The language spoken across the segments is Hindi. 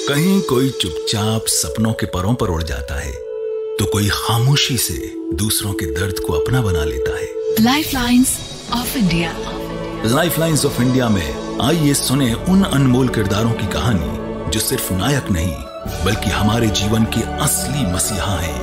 कहीं कोई चुपचाप सपनों के परों पर उड़ जाता है, तो कोई खामोशी से दूसरों के दर्द को अपना बना लेता है। Lifelines of India. Lifelines of India में आइए सुने उन अनमोल किरदारों की कहानी जो सिर्फ नायक नहीं बल्कि हमारे जीवन के असली मसीहा हैं।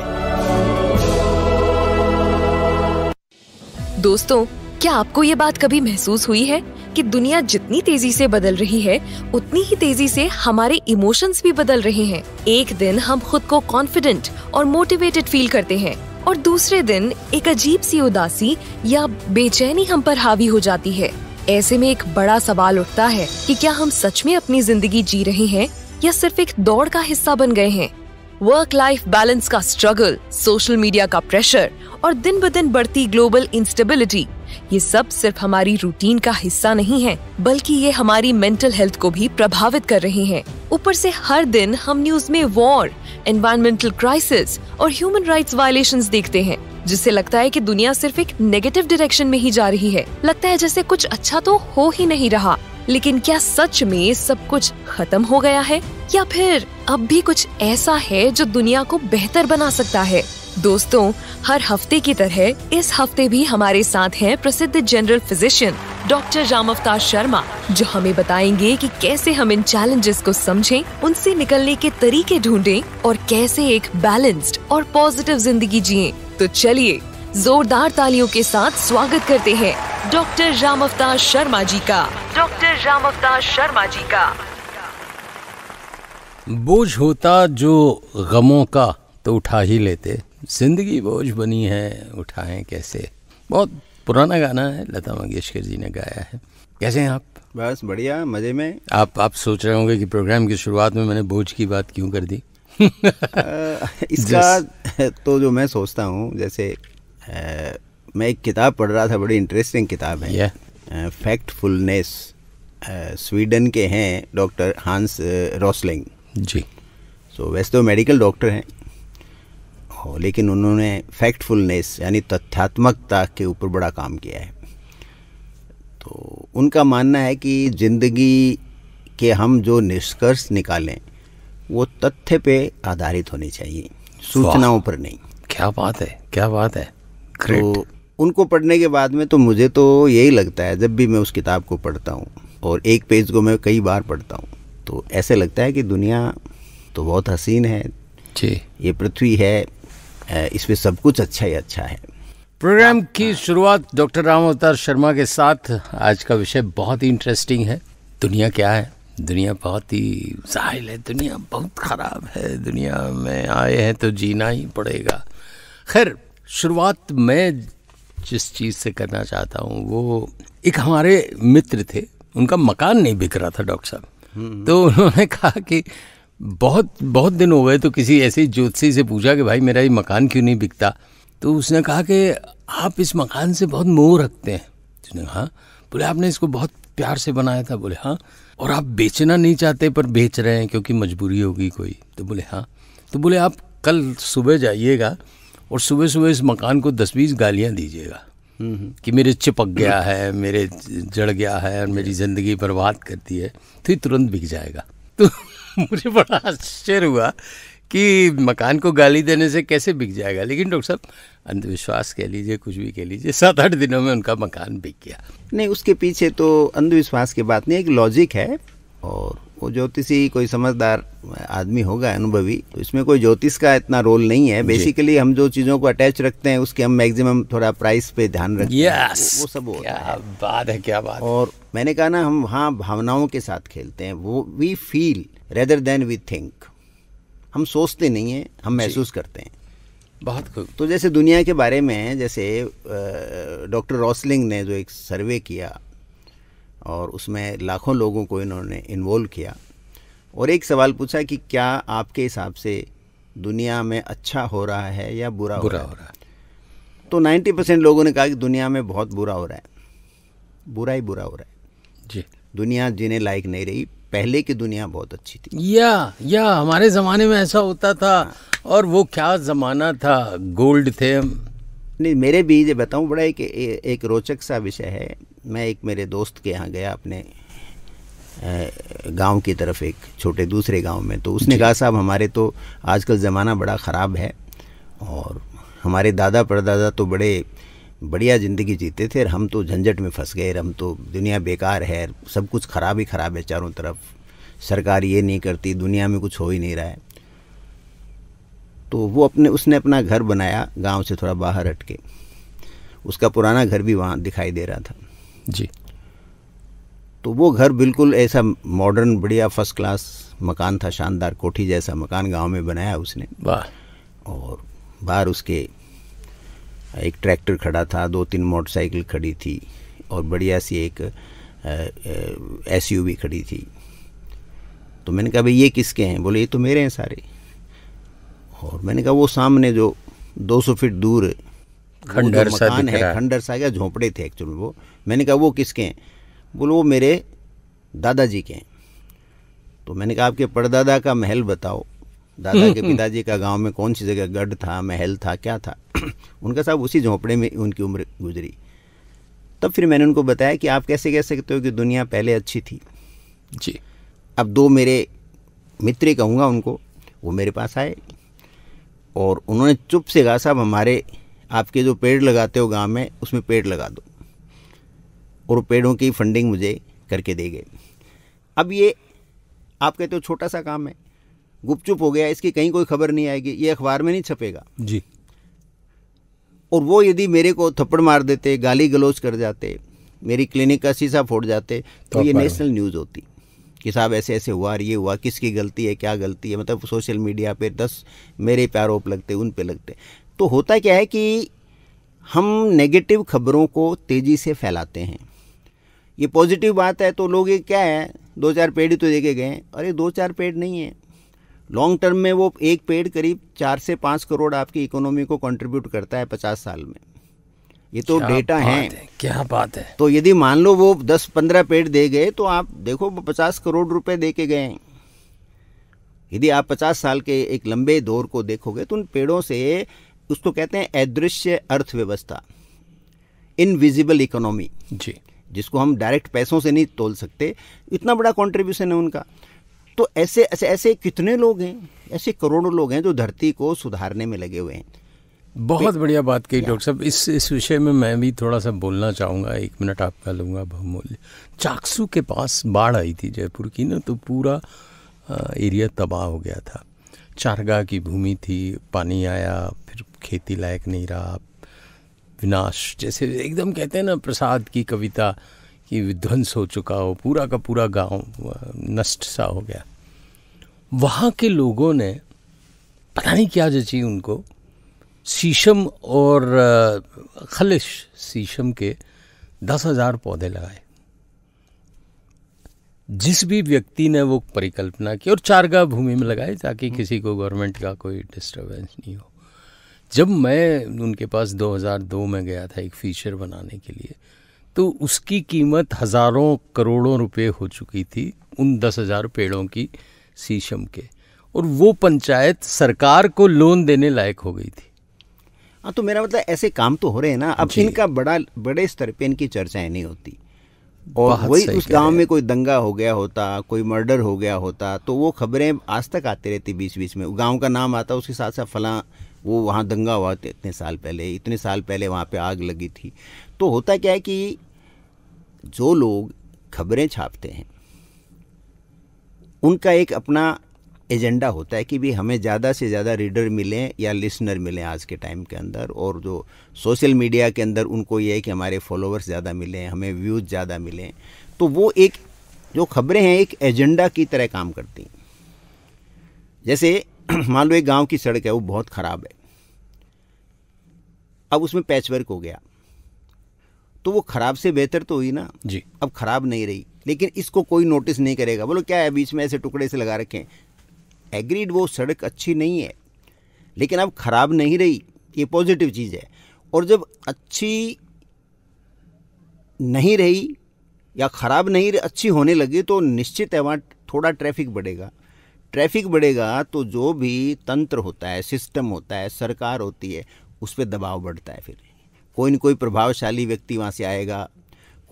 दोस्तों, क्या आपको ये बात कभी महसूस हुई है कि दुनिया जितनी तेजी से बदल रही है उतनी ही तेजी से हमारे इमोशंस भी बदल रहे हैं। एक दिन हम खुद को कॉन्फिडेंट और मोटिवेटेड फील करते हैं और दूसरे दिन एक अजीब सी उदासी या बेचैनी हम पर हावी हो जाती है। ऐसे में एक बड़ा सवाल उठता है कि क्या हम सच में अपनी जिंदगी जी रहे हैं या सिर्फ एक दौड़ का हिस्सा बन गए हैं। वर्क लाइफ बैलेंस का स्ट्रगल, सोशल मीडिया का प्रेशर और दिन ब दिन बढ़ती ग्लोबल इंस्टेबिलिटी, ये सब सिर्फ हमारी रूटीन का हिस्सा नहीं है बल्कि ये हमारी मेंटल हेल्थ को भी प्रभावित कर रही हैं। ऊपर से हर दिन हम न्यूज में वॉर, एनवायरमेंटल क्राइसिस और ह्यूमन राइट्स वायलेशंस देखते हैं, जिससे लगता है कि दुनिया सिर्फ एक नेगेटिव डायरेक्शन में ही जा रही है। लगता है जैसे कुछ अच्छा तो हो ही नहीं रहा। लेकिन क्या सच में सब कुछ खत्म हो गया है या फिर अब भी कुछ ऐसा है जो दुनिया को बेहतर बना सकता है? दोस्तों, हर हफ्ते की तरह इस हफ्ते भी हमारे साथ हैं प्रसिद्ध general physician doctor Ramavatar Sharma, जो हमें बताएंगे कि कैसे हम इन चैलेंजेस को समझें, उनसे निकलने के तरीके ढूंढें और कैसे एक बैलेंस्ड और पॉजिटिव जिंदगी जिएं। तो चलिए जोरदार तालियों के साथ स्वागत करते हैं डॉक्टर रामअवतार शर्मा जी का। डॉक्टर रामअवतार शर्मा जी का। बोझ होता जो गमों का तो उठा ही लेते, जिंदगी बोझ बनी है उठाएं कैसे। बहुत पुराना गाना है, लता मंगेशकर जी ने गाया है। कैसे हैं आप? बस बढ़िया, मजे में। आप सोच रहे होंगे कि प्रोग्राम की शुरुआत में मैंने बोझ की बात क्यों कर दी। इसका तो जो मैं सोचता हूँ, जैसे मैं एक किताब पढ़ रहा था, बड़ी इंटरेस्टिंग किताब है, फैक्टफुलनेस। स्वीडन के हैं डॉक्टर हांस रोसलिंग जी। वैसे तो मेडिकल डॉक्टर हैं, लेकिन उन्होंने फैक्टफुलनेस यानी तथ्यात्मकता के ऊपर बड़ा काम किया है। तो उनका मानना है कि ज़िंदगी के हम जो निष्कर्ष निकालें वो तथ्य पे आधारित होने चाहिए, सूचनाओं पर नहीं। क्या बात है, क्या बात है। तो उनको पढ़ने के बाद में तो मुझे तो यही लगता है, जब भी मैं उस किताब को पढ़ता हूँ और एक पेज को मैं कई बार पढ़ता हूँ, तो ऐसे लगता है कि दुनिया तो बहुत हसीन है जी। ये पृथ्वी है, इसमें सब कुछ अच्छा ही अच्छा है। प्रोग्राम की शुरुआत डॉक्टर रामअवतार शर्मा के साथ। आज का विषय बहुत ही इंटरेस्टिंग है। दुनिया क्या है? दुनिया बहुत ही जाहिल है, दुनिया बहुत खराब है, दुनिया में आए हैं तो जीना ही पड़ेगा। खैर, शुरुआत मैं जिस चीज़ से करना चाहता हूँ वो, एक हमारे मित्र थे, उनका मकान नहीं बिक रहा था डॉक्टर साहब। तो उन्होंने कहा कि बहुत दिन हो गए, तो किसी ऐसे ज्योतिषी से पूछा कि भाई मेरा ये मकान क्यों नहीं बिकता। तो उसने कहा कि आप इस मकान से बहुत मोह रखते हैं। उसने कहा, बोले आपने इसको बहुत प्यार से बनाया था। बोले हाँ। और आप बेचना नहीं चाहते पर बेच रहे हैं क्योंकि मजबूरी होगी कोई। तो बोले हाँ। तो बोले आप कल सुबह जाइएगा और सुबह सुबह इस मकान को 10-20 गालियाँ दीजिएगा कि मेरे चिपक गया है, मेरे जड़ गया है और मेरी ज़िंदगी बर्बाद कर दी है, तो ये तुरंत बिक जाएगा। तो मुझे बड़ा आश्चर्य हुआ कि मकान को गाली देने से कैसे बिक जाएगा। लेकिन डॉक्टर साहब, अंधविश्वास कह लीजिए, कुछ भी कह लीजिए, 7-8 दिनों में उनका मकान बिक गया। नहीं, उसके पीछे तो अंधविश्वास की बात नहीं, एक लॉजिक है। और वो ज्योतिषी कोई समझदार आदमी होगा, अनुभवी, तो इसमें कोई ज्योतिष का इतना रोल नहीं है। बेसिकली हम जो चीज़ों को अटैच रखते हैं उसके हम मैक्सिमम थोड़ा प्राइस पे ध्यान रखते हैं, वो सब होता है। क्या बात है, क्या बात। और मैंने कहा ना, हम वहाँ भावनाओं के साथ खेलते हैं। वो we feel rather than we think. हम सोचते नहीं हैं, हम महसूस करते हैं। बहुत खूब। तो जैसे दुनिया के बारे में, जैसे डॉक्टर रोसलिंग ने जो एक सर्वे किया और उसमें लाखों लोगों को इन्होंने इन्वॉल्व किया और एक सवाल पूछा कि क्या आपके हिसाब से दुनिया में अच्छा हो रहा है या बुरा हो रहा है? तो 90% लोगों ने कहा कि दुनिया में बहुत बुरा हो रहा है, बुरा ही बुरा हो रहा है जी। दुनिया जीने लायक नहीं रही। पहले की दुनिया बहुत अच्छी थी। या हमारे ज़माने में ऐसा होता था। और वो क्या ज़माना था, गोल्ड थे हम। नहीं, मेरे भी ये बताऊं, बड़ा एक रोचक सा विषय है। मैं एक मेरे दोस्त के यहाँ गया अपने गांव की तरफ, एक छोटे दूसरे गांव में। तो उसने कहा साहब हमारे तो आजकल ज़माना बड़ा ख़राब है और हमारे दादा परदादा तो बड़े बढ़िया ज़िंदगी जीते थे और हम तो झंझट में फंस गए, हम तो दुनिया बेकार है, सब कुछ ख़राब ही ख़राब है चारों तरफ, सरकार ये नहीं करती, दुनिया में कुछ हो ही नहीं रहा है। तो वो उसने अपना घर बनाया गांव से थोड़ा बाहर हट के। उसका पुराना घर भी वहाँ दिखाई दे रहा था जी। तो वो घर बिल्कुल ऐसा मॉडर्न बढ़िया फर्स्ट क्लास मकान था, शानदार कोठी जैसा मकान गांव में बनाया उसने। वाह। और बाहर उसके एक ट्रैक्टर खड़ा था, 2-3 मोटरसाइकिल खड़ी थी और बढ़िया सी एक SUV खड़ी थी। तो मैंने कहा भाई ये किसके हैं? बोले ये तो मेरे हैं सारे। और मैंने कहा वो सामने जो 200 फीट दूर खंडर सा मकान है, खंडर सा क्या झोंपड़े थे एक्चुअली वो। मैंने कहा वो किसके हैं? बोलो वो मेरे दादाजी के हैं। तो मैंने कहा आपके परदादा का महल बताओ, दादा के पिताजी का गांव में कौन सी जगह गढ़ था, महल था, क्या था? उनका साहब उसी झोंपड़े में उनकी उम्र गुजरी। तब फिर मैंने उनको बताया कि आप कैसे कह सकते हो कि दुनिया पहले अच्छी थी जी। अब 2 मेरे मित्र ही कहूँगा उनको, वो मेरे पास आए और उन्होंने चुप से कहा साहब हमारे आपके जो पेड़ लगाते हो गांव में उसमें पेड़ लगा दो, और पेड़ों की फंडिंग मुझे करके दे गए। अब ये आप कहते हो छोटा सा काम है, गुपचुप हो गया, इसकी कहीं कोई खबर नहीं आएगी, ये अखबार में नहीं छपेगा जी। और वो यदि मेरे को थप्पड़ मार देते, गाली गलौज कर जाते, मेरी क्लिनिक का शीशा फोड़ जाते, तो ये नेशनल न्यूज़ होती कि साहब ऐसे ऐसे हुआ और ये हुआ, किसकी गलती है, क्या गलती है। मतलब सोशल मीडिया पे 10 मेरे पे आरोप लगते, उन पे लगते। तो होता क्या है कि हम नेगेटिव खबरों को तेज़ी से फैलाते हैं। ये पॉजिटिव बात है तो लोग ये क्या है 2-4 पेड़ ही तो देके गए, अरे 2-4 पेड़ नहीं है, लॉन्ग टर्म में वो एक पेड़ करीब 4 से 5 करोड़ आपकी इकोनॉमी को कंट्रीब्यूट करता है 50 साल में। ये तो डेटा है। क्या बात है। तो यदि मान लो वो 10-15 पेड़ दे गए तो आप देखो वो 50 करोड़ रुपए दे के गए। यदि आप 50 साल के एक लंबे दौर को देखोगे तो उन पेड़ों से, उसको कहते हैं अदृश्य अर्थव्यवस्था, इनविजिबल इकोनॉमी जी, जिसको हम डायरेक्ट पैसों से नहीं तोल सकते, इतना बड़ा कंट्रीब्यूशन है उनका। तो ऐसे ऐसे ऐसे कितने लोग हैं, ऐसे करोड़ों लोग हैं जो धरती को सुधारने में लगे हुए हैं। बहुत बढ़िया बात कही डॉक्टर साहब। इस विषय में मैं भी थोड़ा सा बोलना चाहूँगा, 1 मिनट आपका लूँगा बहुमूल्य। चाकसू के पास बाढ़ आई थी जयपुर की ना, तो पूरा एरिया तबाह हो गया था। चारगाह की भूमि थी, पानी आया, फिर खेती लायक नहीं रहा, विनाश, जैसे एकदम कहते हैं ना प्रसाद की कविता कि विध्वंस हो चुका हो, पूरा का पूरा गांव नष्ट सा हो गया। वहाँ के लोगों ने पता नहीं क्या जची उनको, शीशम और खलिश शीशम के 10,000 पौधे लगाए। जिस भी व्यक्ति ने वो परिकल्पना की, और चारगाह भूमि में लगाए ताकि किसी को गवर्नमेंट का कोई डिस्टर्बेंस नहीं हो। जब मैं उनके पास 2002 में गया था एक फीचर बनाने के लिए, तो उसकी कीमत हज़ारों करोड़ों रुपए हो चुकी थी उन 10,000 पेड़ों की शीशम के, और वो पंचायत सरकार को लोन देने लायक हो गई थी। हाँ, तो मेरा मतलब ऐसे काम तो हो रहे हैं ना। अब इनका बड़े स्तर पे इनकी चर्चाएं नहीं होती, और वही उस गांव में कोई दंगा हो गया होता, कोई मर्डर हो गया होता, तो वो खबरें आज तक आती रहती, बीच बीच में गांव का नाम आता, उसके साथ साथ फलां वो वहाँ दंगा हुआ इतने साल पहले वहाँ पे आग लगी थी। तो होता क्या है कि जो लोग खबरें छापते हैं उनका एक अपना एजेंडा होता है कि भी हमें ज़्यादा से ज़्यादा रीडर मिलें या लिसनर मिलें आज के टाइम के अंदर, और जो सोशल मीडिया के अंदर उनको ये है कि हमारे फॉलोअर्स ज़्यादा मिलें, हमें व्यूज़ ज़्यादा मिलें। तो वो एक जो खबरें हैं एक एजेंडा की तरह काम करती हैं। जैसे मान लो एक गांव की सड़क है, वो बहुत ख़राब है, अब उसमें पैचवर्क हो गया, तो वो ख़राब से बेहतर तो हुई ना जी। अब ख़राब नहीं रही, लेकिन इसको कोई नोटिस नहीं करेगा। बोलो क्या है बीच में ऐसे टुकड़े से लगा रखे हैं, एग्रीड वो सड़क अच्छी नहीं है, लेकिन अब ख़राब नहीं रही, ये पॉजिटिव चीज़ है। और जब अच्छी नहीं रही या ख़राब नहीं रही, अच्छी होने लगी, तो निश्चित है वहाँ थोड़ा ट्रैफिक बढ़ेगा। ट्रैफिक बढ़ेगा तो जो भी तंत्र होता है, सिस्टम होता है, सरकार होती है, उस पर दबाव बढ़ता है। फिर कोई न कोई प्रभावशाली व्यक्ति वहाँ से आएगा,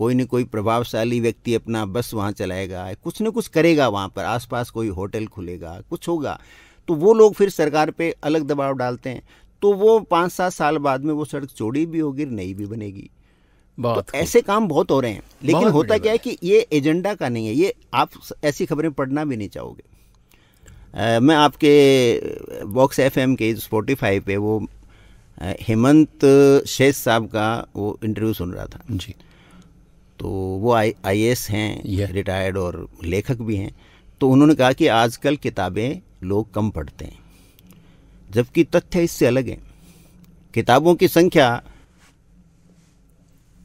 कोई न कोई प्रभावशाली व्यक्ति अपना बस वहाँ चलाएगा, कुछ न कुछ करेगा, वहाँ पर आसपास कोई होटल खुलेगा, कुछ होगा, तो वो लोग फिर सरकार पे अलग दबाव डालते हैं, तो वो 5-7 साल बाद में वो सड़क चौड़ी भी होगी, नई भी बनेगी। तो ऐसे काम बहुत हो रहे हैं, लेकिन होता क्या है कि ये एजेंडा का नहीं है, ये आप ऐसी खबरें पढ़ना भी नहीं चाहोगे। मैं आपके बॉक्स FM के स्पॉटिफाई पे वो हेमंत शेष साहब का वो इंटरव्यू सुन रहा था जी। तो वो IAS हैं, रिटायर्ड और लेखक भी हैं। तो उन्होंने कहा कि आजकल किताबें लोग कम पढ़ते हैं, जबकि तथ्य इससे अलग है। किताबों की संख्या,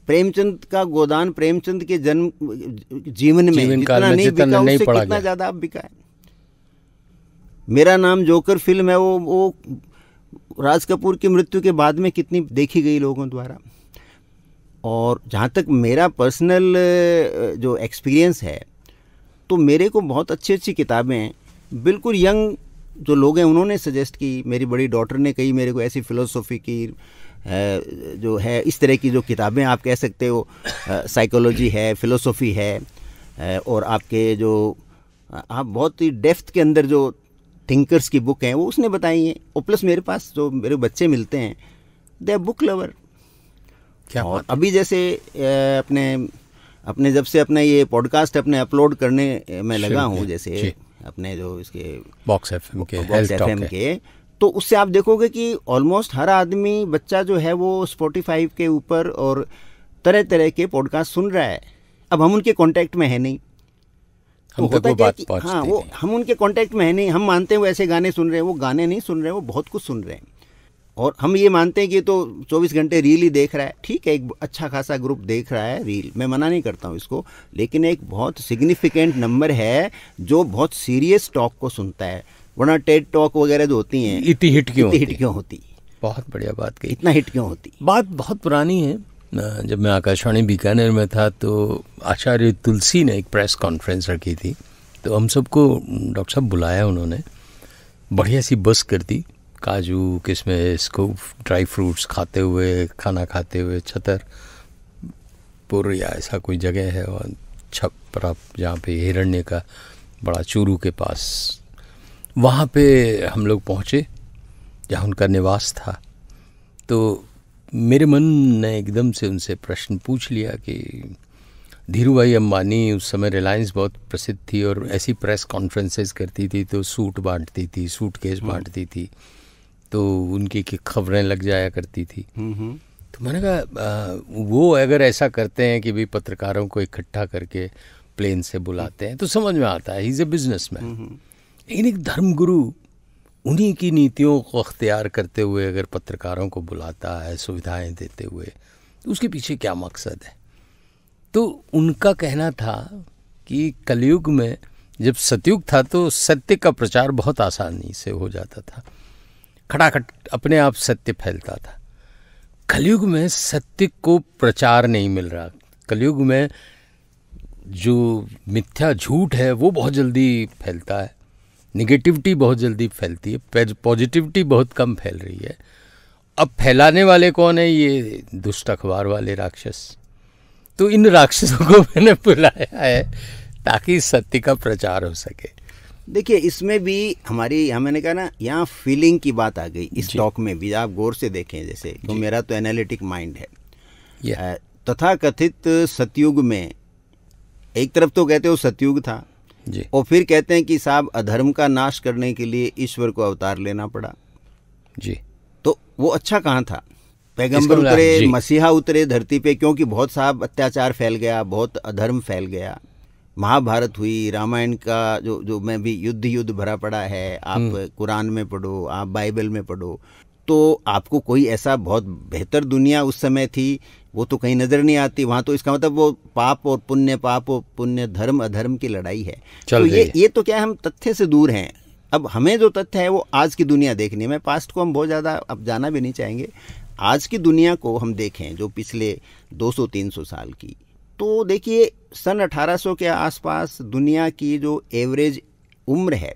प्रेमचंद का गोदान प्रेमचंद के जन्म जीवन में जितना नहीं बिका, उससे कितना ज़्यादा अब बिका है। मेरा नाम जोकर फिल्म है, वो राज कपूर की मृत्यु के बाद में कितनी देखी गई लोगों द्वारा। और जहाँ तक मेरा पर्सनल जो एक्सपीरियंस है, तो मेरे को बहुत अच्छी अच्छी किताबें बिल्कुल यंग जो लोग हैं उन्होंने सजेस्ट की। मेरी बड़ी डॉटर ने कही मेरे को ऐसी फ़िलोसॉफ़ी की जो है, इस तरह की जो किताबें आप कह सकते हो, साइकोलॉजी है, फ़िलोसॉफ़ी है, और आपके जो आप बहुत ही डेप्थ के अंदर जो थिंकर्स की बुक हैं वो उसने बताई हैं। और प्लस मेरे पास जो मेरे बच्चे मिलते हैं, दे आर बुक लवर। क्या और अभी जैसे अपने जब से अपने ये पॉडकास्ट अपने अपलोड करने में लगा हूँ, जैसे अपने जो इसके बॉक्स FM के, तो उससे आप देखोगे कि ऑलमोस्ट हर आदमी बच्चा जो है वो स्पॉटिफाई के ऊपर और तरह तरह के पॉडकास्ट सुन रहा है। अब हम उनके कांटेक्ट में है नहीं, तो होता क्या कि हाँ, वो हम उनके कांटेक्ट में है नहीं। हम मानते हैं वो ऐसे गाने सुन रहे हैं, वो गाने नहीं सुन रहे हैं, वो बहुत कुछ सुन रहे हैं। और हम ये मानते हैं कि तो 24 घंटे रील ही देख रहा है। ठीक है, एक अच्छा खासा ग्रुप देख रहा है रील, मैं मना नहीं करता हूँ इसको, लेकिन एक बहुत सिग्निफिकेंट नंबर है जो बहुत सीरियस टॉक को सुनता है। वरना टेड टॉक वगैरह जो होती हैं, इतनी हिट क्यों होती? बहुत बढ़िया बात कही। इतना हिट क्यों होती? बात बहुत पुरानी है। जब मैं आकाशवाणी बीकानेर में था तो आचार्य तुलसी ने एक प्रेस कॉन्फ्रेंस रखी थी, तो हम सबको डॉक्टर साहब बुलाया उन्होंने, बढ़िया सी बस कर दी, काजू किशमिश को ड्राई फ्रूट्स खाते हुए, खाना खाते हुए, छतरपुर या ऐसा कोई जगह है, और छपरा जहाँ पे हिरण्य का बड़ा चूरू के पास, वहाँ पे हम लोग पहुँचे जहाँ उनका निवास था। तो मेरे मन ने एकदम से उनसे प्रश्न पूछ लिया कि धीरूभाई अंबानी उस समय रिलायंस बहुत प्रसिद्ध थी और ऐसी प्रेस कॉन्फ्रेंसेस करती थी, तो सूट बांटती थी, सूटकेस बांटती थी, तो उनकी खबरें लग जाया करती थी। तो मैंने कहा वो अगर ऐसा करते हैं कि भाई पत्रकारों को इकट्ठा करके प्लेन से बुलाते हैं तो समझ में आता है, ही इज़ ए बिजनेसमैन। लेकिन एक धर्मगुरु उन्हीं की नीतियों को अख्तियार करते हुए अगर पत्रकारों को बुलाता है, सुविधाएं देते हुए, तो उसके पीछे क्या मकसद है? तो उनका कहना था कि कलयुग में, जब सतयुग था तो सत्य का प्रचार बहुत आसानी से हो जाता था, खटाखट अपने आप सत्य फैलता था। कलयुग में सत्य को प्रचार नहीं मिल रहा। कलयुग में जो मिथ्या झूठ है वो बहुत जल्दी फैलता है, निगेटिविटी बहुत जल्दी फैलती है, पॉजिटिविटी बहुत कम फैल रही है। अब फैलाने वाले कौन है? ये दुष्ट अखबार वाले राक्षस। तो इन राक्षसों को मैंने बुलाया है ताकि सत्य का प्रचार हो सके। देखिए, इसमें भी हमारी, मैंने कहा ना, यहाँ फीलिंग की बात आ गई इस टॉक में भी। आप गौर से देखें, जैसे तो मेरा तो एनालिटिक माइंड है। तथाकथित सतयुग में एक तरफ तो कहते हो सतयुग था जी, और फिर कहते हैं कि साहब अधर्म का नाश करने के लिए ईश्वर को अवतार लेना पड़ा जी। तो वो अच्छा कहाँ था? पैगंबर उतरे, मसीहा उतरे धरती पे, क्योंकि बहुत साहब अत्याचार फैल गया, बहुत अधर्म फैल गया। महाभारत हुई, रामायण का जो में भी युद्ध भरा पड़ा है। आप कुरान में पढ़ो, आप बाइबल में पढ़ो, तो आपको कोई ऐसा बहुत बेहतर दुनिया उस समय थी वो तो कहीं नज़र नहीं आती। वहाँ तो इसका मतलब वो पाप और पुण्य, धर्म अधर्म की लड़ाई है। तो ये तो क्या है, हम तथ्य से दूर हैं। अब हमें जो तथ्य है वो आज की दुनिया देखनी है। पास्ट को हम बहुत ज़्यादा अब जाना भी नहीं चाहेंगे। आज की दुनिया को हम देखें जो पिछले 200-300 साल की, तो देखिए सन 1800 के आसपास दुनिया की जो एवरेज उम्र है,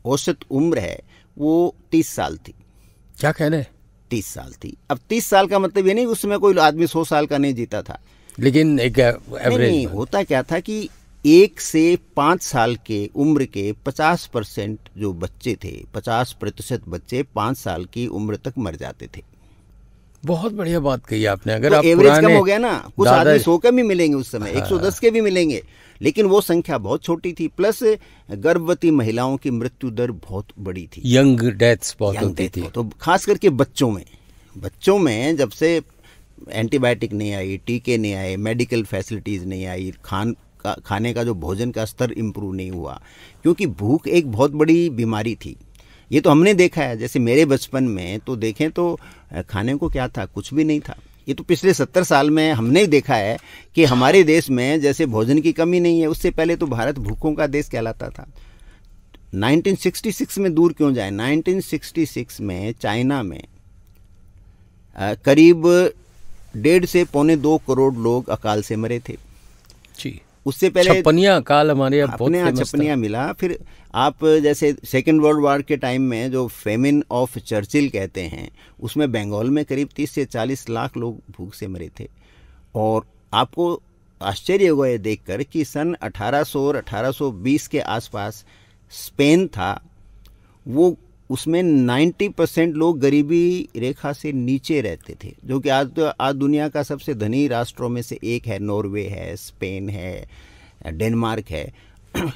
औसत उम्र है, वो 30 साल थी। क्या कह रहे? 30 साल थी। अब 30 साल का मतलब ये नहीं उस समय कोई आदमी 100 साल का नहीं जीता था। लेकिन एक एवरेज नहीं, होता क्या था कि 1 से 5 साल के उम्र के 50% जो बच्चे थे, 50% बच्चे 5 साल की उम्र तक मर जाते थे। बहुत बढ़िया बात कही आपने। अगर तो आप एवरेज कम पुराने हो गया ना, कुछ आदमी 100 के भी मिलेंगे उस समय, 110 के भी मिलेंगे, लेकिन वो संख्या बहुत छोटी थी। प्लस गर्भवती महिलाओं की मृत्यु दर बहुत बड़ी थी, यंग डेथ्स बहुत होती थी। तो खास करके बच्चों में जब से एंटीबायोटिक नहीं आई, टीके नहीं आए, मेडिकल फैसिलिटीज़ नहीं आई, खाने का जो भोजन का स्तर इम्प्रूव नहीं हुआ, क्योंकि भूख एक बहुत बड़ी बीमारी थी। ये तो हमने देखा है, जैसे मेरे बचपन में तो देखें तो खाने को क्या था, कुछ भी नहीं था। ये तो पिछले 70 साल में हमने देखा है कि हमारे देश में जैसे भोजन की कमी नहीं है। उससे पहले तो भारत भूखों का देश कहलाता था। 1966 में दूर क्यों जाए, 1966 में चाइना में करीब 1.5 से 1.25 करोड़ लोग अकाल से मरे थे। जी, उससे पहले छप्पनिया अकाल हमारे यहाँ बहुत अपने यहाँ फेमस छप्पनिया मिला। फिर आप जैसे सेकेंड वर्ल्ड वॉर के टाइम में जो फेमिन ऑफ चर्चिल कहते हैं, उसमें बंगाल में करीब 30 से 40 लाख लोग भूख से मरे थे। और आपको आश्चर्य होगा ये देखकर कि सन 1800 और 1820 के आसपास स्पेन था, वो उसमें 90% लोग गरीबी रेखा से नीचे रहते थे, जो कि आज दुनिया का सबसे धनी राष्ट्रों में से एक है। नॉर्वे है, स्पेन है, डेनमार्क है,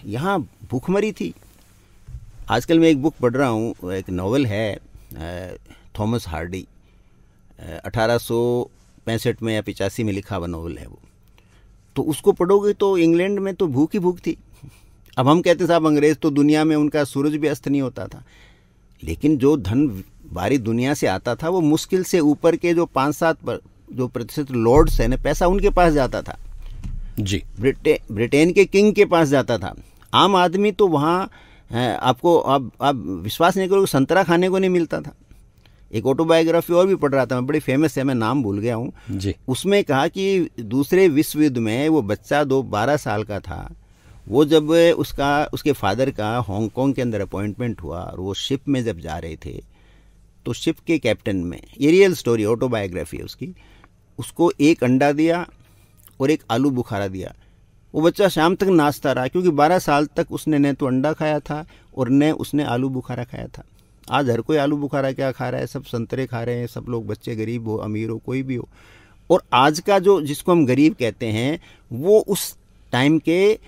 यहाँ भूखमरी थी। आजकल मैं एक बुक पढ़ रहा हूँ, एक नॉवल है थॉमस हार्डी, 1865 में या 85 में लिखा हुआ नॉवल है वो। तो उसको पढ़ोगे तो इंग्लैंड में तो भूख ही भूख थी। अब हम कहते साहब अंग्रेज तो दुनिया में उनका सूरज भी अस्त नहीं होता था, लेकिन जो धन बाहरी दुनिया से आता था वो मुश्किल से ऊपर के जो 5-7% लॉर्ड्स हैं ना, पैसा उनके पास जाता था जी। ब्रिटेन के किंग के पास जाता था। आम आदमी तो वहाँ आपको आप विश्वास नहीं करोगे, संतरा खाने को नहीं मिलता था। एक ऑटोबायोग्राफी और भी पढ़ रहा था मैं, बड़ी फेमस है, मैं नाम भूल गया हूँ जी। उसमें कहा कि दूसरे विश्व युद्ध में वो बच्चा 12 साल का था, वो जब उसके फादर का हांगकांग के अंदर अपॉइंटमेंट हुआ और वो शिप में जब जा रहे थे तो शिप के कैप्टन में, ये रियल स्टोरी ऑटोबायोग्राफी है उसकी, उसको एक अंडा दिया और एक आलू बुखारा दिया। वो बच्चा शाम तक नाचता रहा, क्योंकि 12 साल तक उसने न तो अंडा खाया था और न उसने आलू बुखारा खाया था। आज हर कोई आलू बुखारा क्या खा रहा है, सब संतरे खा रहे हैं, सब लोग, बच्चे गरीब हो अमीर हो कोई भी हो। और आज का जो जिसको हम गरीब कहते हैं वो उस टाइम के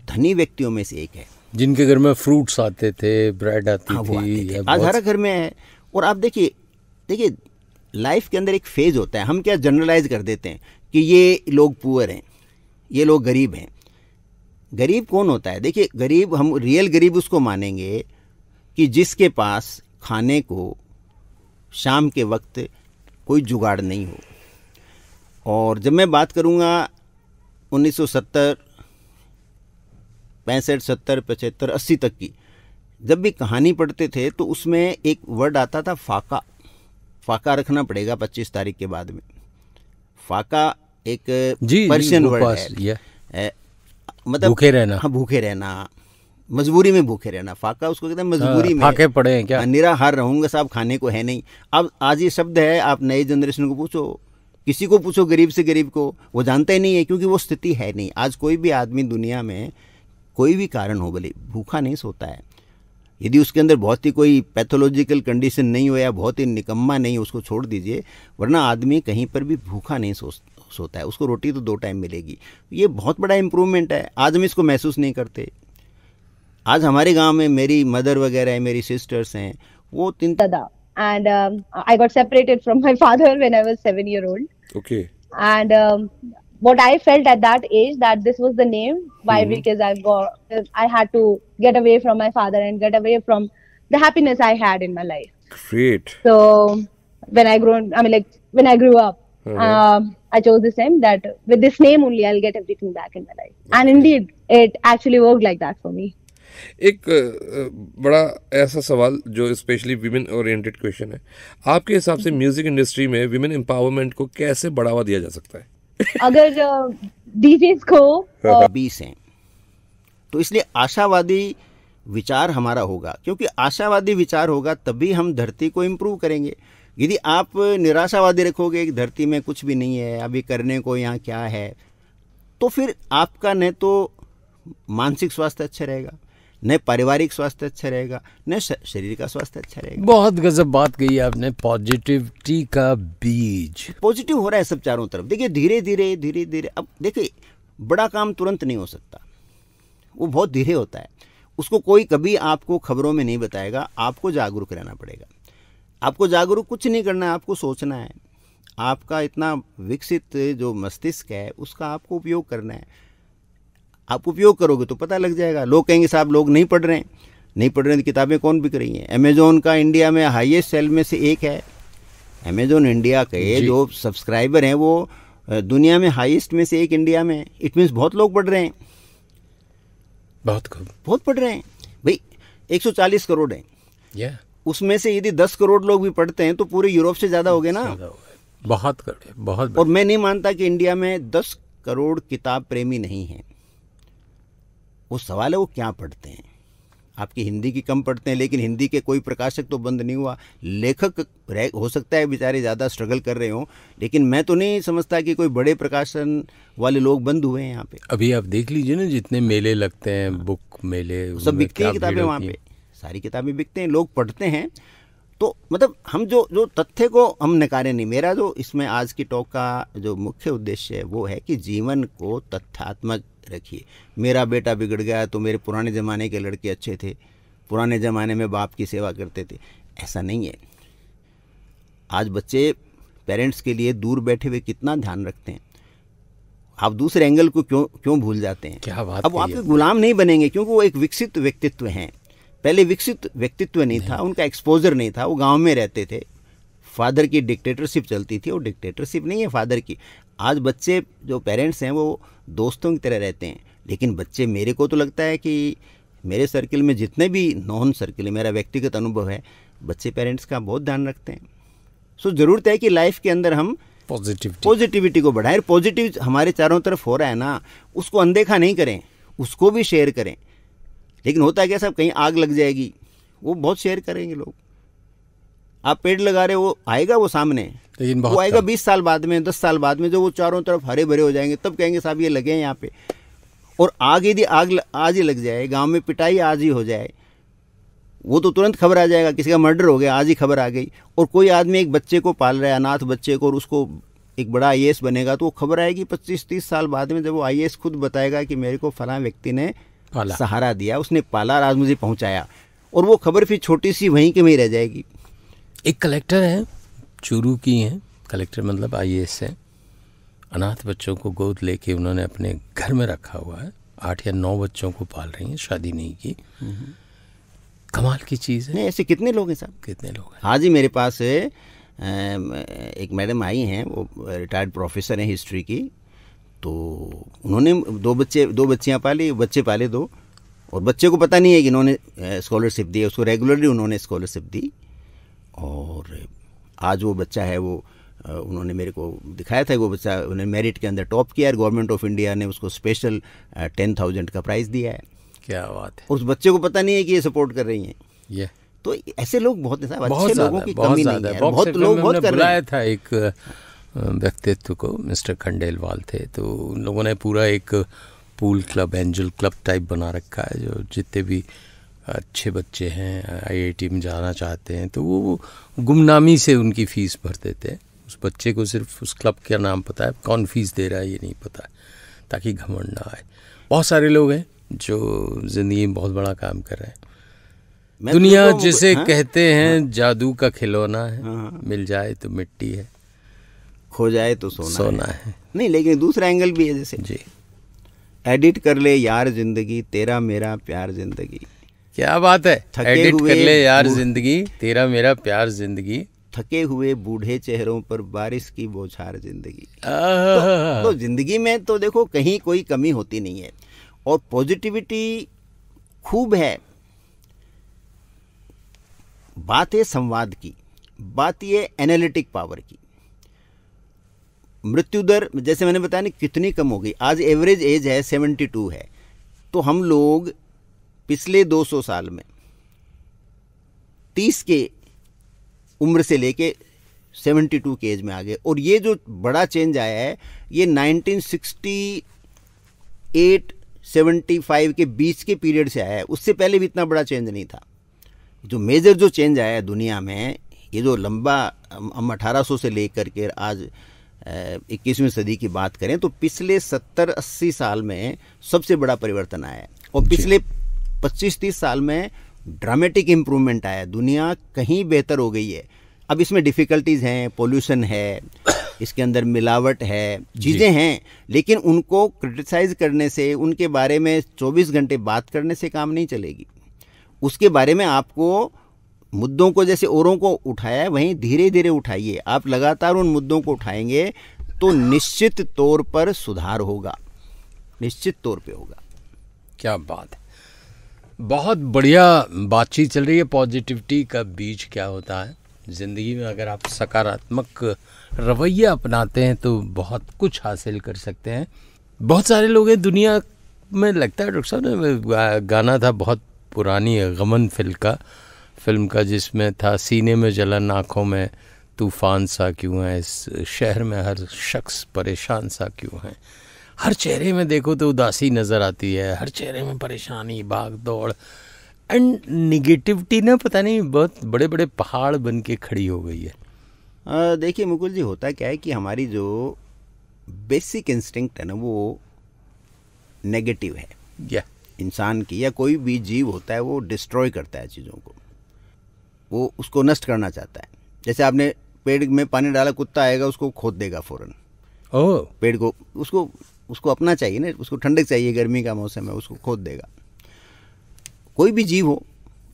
धनी व्यक्तियों में से एक है, जिनके घर में फ्रूट्स आते थे, ब्रेड आती थी। आज हर घर में है। और आप देखिए लाइफ के अंदर एक फेज होता है, हम क्या जनरलाइज कर देते हैं कि ये लोग पुअर हैं, ये लोग गरीब हैं। गरीब कौन होता है? देखिए गरीब, हम रियल गरीब उसको मानेंगे कि जिसके पास खाने को शाम के वक्त कोई जुगाड़ नहीं हो। और जब मैं बात करूँगा 1970, 65, 70, 75, 80 तक की, जब भी कहानी पढ़ते थे तो उसमें एक वर्ड आता था फाका। फाका रखना पड़ेगा 25 तारीख के बाद में। फाका एक पर्शियन वर्ड है, मतलब भूखे रहना। हाँ, भूखे रहना, मजबूरी में भूखे रहना। फाका उसको कहते हैं मजबूरी में, फाके पड़े हैं क्या, निराहार रहूंगा साहब, खाने को है नहीं। अब आज ये शब्द है, आप नई जनरेशन को पूछो, किसी को पूछो गरीब से गरीब को, वो जानता ही नहीं है, क्योंकि वो स्थिति है नहीं। आज कोई भी आदमी दुनिया में कोई भी कारण हो भले भूखा नहीं सोता है। यदि उसके अंदर बहुत ही कोई पैथोलॉजिकल कंडीशन नहीं हो या बहुत ही निकम्मा नहीं, उसको छोड़ दीजिए, वरना आदमी कहीं पर भी भूखा नहीं सोता है। उसको रोटी तो 2 टाइम मिलेगी। ये बहुत बड़ा इम्प्रूवमेंट है। आज हम इसको महसूस नहीं करते। आज हमारे गांव में मेरी मदर वगैरह है, मेरी सिस्टर्स हैं, वो 3 दादा, and I got separated from my father when I was 7-year-old. Okay. And what I felt at that age, that this was the name, why? Because I had to get away from my father and get away from the happiness I had in my life. Great. So when I grew up, I chose this name, that with this name only I'll get everything back in my life. Okay. And indeed, it actually worked like that for me. एक बड़ा ऐसा सवाल जो स्पेशली विमेन ओरिएंटेड क्वेश्चन है, आपके हिसाब से म्यूजिक इंडस्ट्री में विमेन एम्पावरमेंट को कैसे बढ़ावा दिया जा सकता है? अगर डीजेस को 20 हैं तो इसलिए आशावादी विचार हमारा होगा, क्योंकि आशावादी विचार होगा तभी हम धरती को इम्प्रूव करेंगे। यदि आप निराशावादी रखोगे कि धरती में कुछ भी नहीं है, अभी करने को यहाँ क्या है, तो फिर आपका न तो मानसिक स्वास्थ्य अच्छा रहेगा, न पारिवारिक स्वास्थ्य अच्छा रहेगा, न शरीर का स्वास्थ्य अच्छा रहेगा। बहुत गजब बात कही आपने, पॉजिटिविटी का बीज। पॉजिटिव हो रहा है सब चारों तरफ। देखिए धीरे धीरे अब देखिए बड़ा काम तुरंत नहीं हो सकता, वो बहुत धीरे होता है। उसको कोई कभी आपको खबरों में नहीं बताएगा, आपको जागरूक रहना पड़ेगा। आपको जागरूक कुछ नहीं करना है, आपको सोचना है। आपका इतना विकसित जो मस्तिष्क है उसका आपको उपयोग करना है। आप उपयोग करोगे तो पता लग जाएगा। लोग कहेंगे साहब लोग नहीं पढ़ रहे हैं तो किताबें कौन बिक रही हैं। अमेजोन का इंडिया में हाईएस्ट सेल में से एक है। अमेजोन इंडिया के जो सब्सक्राइबर हैं वो दुनिया में हाईएस्ट में से एक इंडिया में। इट मीन्स बहुत लोग पढ़ रहे हैं, बहुत पढ़ रहे हैं भाई। 140 करोड़ हैं, उसमें से यदि 10 करोड़ लोग भी पढ़ते हैं तो पूरे यूरोप से ज़्यादा हो गए ना। बहुत। और मैं नहीं मानता कि इंडिया में 10 करोड़ किताब प्रेमी नहीं हैं। वो सवाल है वो क्या पढ़ते हैं। आपकी हिंदी की कम पढ़ते हैं, लेकिन हिंदी के कोई प्रकाशक तो बंद नहीं हुआ। लेखक हो सकता है बेचारे ज़्यादा स्ट्रगल कर रहे हों, लेकिन मैं तो नहीं समझता कि कोई बड़े प्रकाशन वाले लोग बंद हुए हैं यहाँ पे। अभी आप देख लीजिए ना, जितने मेले लगते हैं, बुक मेले, सब बिकती हैं किताबें वहाँ पे, सारी किताबें बिकते हैं, लोग पढ़ते हैं। तो मतलब हम जो तथ्य को हम नकारे नहीं। मेरा जो इसमें आज की टॉक का जो मुख्य उद्देश्य है वो है कि जीवन को तथ्यात्मक रखिए। मेरा बेटा बिगड़ गया तो मेरे पुराने ज़माने के लड़के अच्छे थे, पुराने ज़माने में बाप की सेवा करते थे, ऐसा नहीं है। आज बच्चे पेरेंट्स के लिए दूर बैठे हुए कितना ध्यान रखते हैं। आप दूसरे एंगल को क्यों भूल जाते हैं। क्या बात। अब वो आपके गुलाम नहीं बनेंगे, क्योंकि वो एक विकसित व्यक्तित्व हैं। पहले विकसित व्यक्तित्व नहीं था, उनका एक्सपोजर नहीं था, वो गांव में रहते थे, फादर की डिक्टेटरशिप चलती थी। वो डिक्टेटरशिप नहीं है फादर की। आज बच्चे जो पेरेंट्स हैं वो दोस्तों की तरह रहते हैं, लेकिन बच्चे, मेरे को तो लगता है कि मेरे सर्किल में जितने भी नॉन सर्किल है, मेरा व्यक्तिगत अनुभव है, बच्चे पेरेंट्स का बहुत ध्यान रखते हैं। सो ज़रूरत है कि लाइफ के अंदर हम पॉजिटिविटी को बढ़ाएं। पॉजिटिव हमारे चारों तरफ हो रहा है ना, उसको अनदेखा नहीं करें, उसको भी शेयर करें। लेकिन होता है क्या साहब, कहीं आग लग जाएगी, वो बहुत शेयर करेंगे लोग। आप पेड़ लगा रहे हो, वो आएगा वो सामने, लेकिन वो आएगा 20 साल बाद में, 10 साल बाद में, जो वो चारों तरफ हरे भरे हो जाएंगे, तब कहेंगे साहब ये लगे हैं यहाँ पे। और आग यदि आज ही लग जाए, गांव में पिटाई आज ही हो जाए, वो तो तुरंत खबर आ जाएगा, किसी का मर्डर हो गया, आज ही खबर आ गई। और कोई आदमी एक बच्चे को पाल रहा है, अनाथ बच्चे को, और उसको एक बड़ा IAS बनेगा, तो वो खबर आएगी 25-30 साल बाद में, जब वो IAS खुद बताएगा कि मेरे को फलां व्यक्ति ने सहारा दिया, उसने पाला, आज मुझे पहुंचाया। और वो खबर फिर छोटी सी वहीं के वहीं रह जाएगी। एक कलेक्टर है, चूरू की हैं, कलेक्टर मतलब IAS है, अनाथ बच्चों को गोद लेके उन्होंने अपने घर में रखा हुआ है। 8 या 9 बच्चों को पाल रही हैं, शादी नहीं की। कमाल की चीज़ है। नहीं, ऐसे कितने लोग हैं साहब, कितने लोग हैं। आज ही मेरे पास एक मैडम आई हैं, वो रिटायर्ड प्रोफेसर हैं हिस्ट्री की। तो उन्होंने 2 बच्चियाँ पाली, बच्चे पाले 2, और बच्चे को पता नहीं है कि इन्होंने स्कॉलरशिप दी है, उसको रेगुलरली उन्होंने स्कॉलरशिप दी। और आज वो बच्चा है, वो उन्होंने मेरे को दिखाया था, वो बच्चा उन्होंने मेरिट के अंदर टॉप किया है। गवर्नमेंट ऑफ इंडिया ने उसको स्पेशल 10,000 का प्राइज़ दिया है। क्या बात है। और उस बच्चे को पता नहीं है कि ये सपोर्ट कर रही हैं। ये तो ऐसे लोग बहुत हैं साहब, अच्छे लोगों की कमी नहीं है। बहुत लोग बहुत कर रहे हैं। था एक व्यक्तित्व को, मिस्टर खंडेलवाल थे, तो उन लोगों ने पूरा एक pool club, angel club type बना रखा है, जो जितने भी अच्छे बच्चे हैं IIT में जाना चाहते हैं, तो वो गुमनामी से उनकी फ़ीस भर देते हैं। उस बच्चे को सिर्फ उस क्लब का नाम पता है, कौन फीस दे रहा है ये नहीं पता है, ताकि घमंड ना आए। बहुत सारे लोग हैं जो ज़िंदगी में बहुत बड़ा काम कर रहे हैं। दुनिया जिसे कहते हैं जादू का खिलौना है, मिल जाए तो मिट्टी है, खो जाए तो सोना है। नहीं, लेकिन दूसरा एंगल भी है, जैसे जी एडिट कर ले यार जिंदगी, तेरा मेरा प्यार जिंदगी। क्या बात है, एडिट कर ले यार जिंदगी, तेरा मेरा प्यार जिंदगी। थके हुए बूढ़े चेहरों पर बारिश की बौछार जिंदगी। तो जिंदगी में तो देखो कहीं कोई कमी होती नहीं है, और पॉजिटिविटी खूब है। बात है संवाद की, बात ये एनालिटिक पावर की। मृत्यु दर जैसे मैंने बताया ना कितनी कम हो गई। आज एवरेज एज है 72 है, तो हम लोग पिछले 200 साल में 30 के उम्र से लेके 72 की एज में आ गए। और ये जो बड़ा चेंज आया है ये 1968-75 के बीच के पीरियड से आया है, उससे पहले भी इतना बड़ा चेंज नहीं था। जो मेजर जो चेंज आया है दुनिया में, ये जो लंबा हम 1800 से लेकर के आज 21वीं सदी की बात करें तो पिछले 70-80 साल में सबसे बड़ा परिवर्तन आया है। और पिछले 25-30 साल में ड्रामेटिक इम्प्रूवमेंट आया है, दुनिया कहीं बेहतर हो गई है। अब इसमें डिफ़िकल्टीज़ हैं, पोल्यूशन है, इसके अंदर मिलावट है, चीज़ें हैं, लेकिन उनको क्रिटिसाइज़ करने से, उनके बारे में 24 घंटे बात करने से काम नहीं चलेगी। उसके बारे में आपको मुद्दों को जैसे औरों को उठाया है वहीं धीरे धीरे उठाइए। आप लगातार उन मुद्दों को उठाएंगे तो निश्चित तौर पर सुधार होगा, निश्चित तौर पे होगा। क्या बात है, बहुत बढ़िया बातचीत चल रही है। पॉजिटिविटी का बीज क्या होता है ज़िंदगी में, अगर आप सकारात्मक रवैया अपनाते हैं तो बहुत कुछ हासिल कर सकते हैं। बहुत सारे लोग हैं दुनिया में, लगता है डॉक्टर साहब गाना था बहुत पुरानी गमन फिल्म का जिसमें था, सीने में जलन आँखों में तूफान सा क्यों है, इस शहर में हर शख्स परेशान सा क्यों है, हर चेहरे में देखो तो उदासी नज़र आती है, हर चेहरे में परेशानी, भाग दौड़ एंड निगेटिविटी ना पता नहीं बहुत बड़े बड़े पहाड़ बन के खड़ी हो गई है। देखिए मुकुल जी, होता क्या है कि हमारी जो बेसिक इंस्टिंक्ट है ना वो नेगेटिव है। इंसान की या कोई भी जीव होता है वो डिस्ट्रॉय करता है चीज़ों को, वो उसको नष्ट करना चाहता है। जैसे आपने पेड़ में पानी डाला, कुत्ता आएगा उसको खोद देगा फौरन। पेड़ को उसको अपना चाहिए ना, उसको ठंडक चाहिए, गर्मी का मौसम है, उसको खोद देगा। कोई भी जीव हो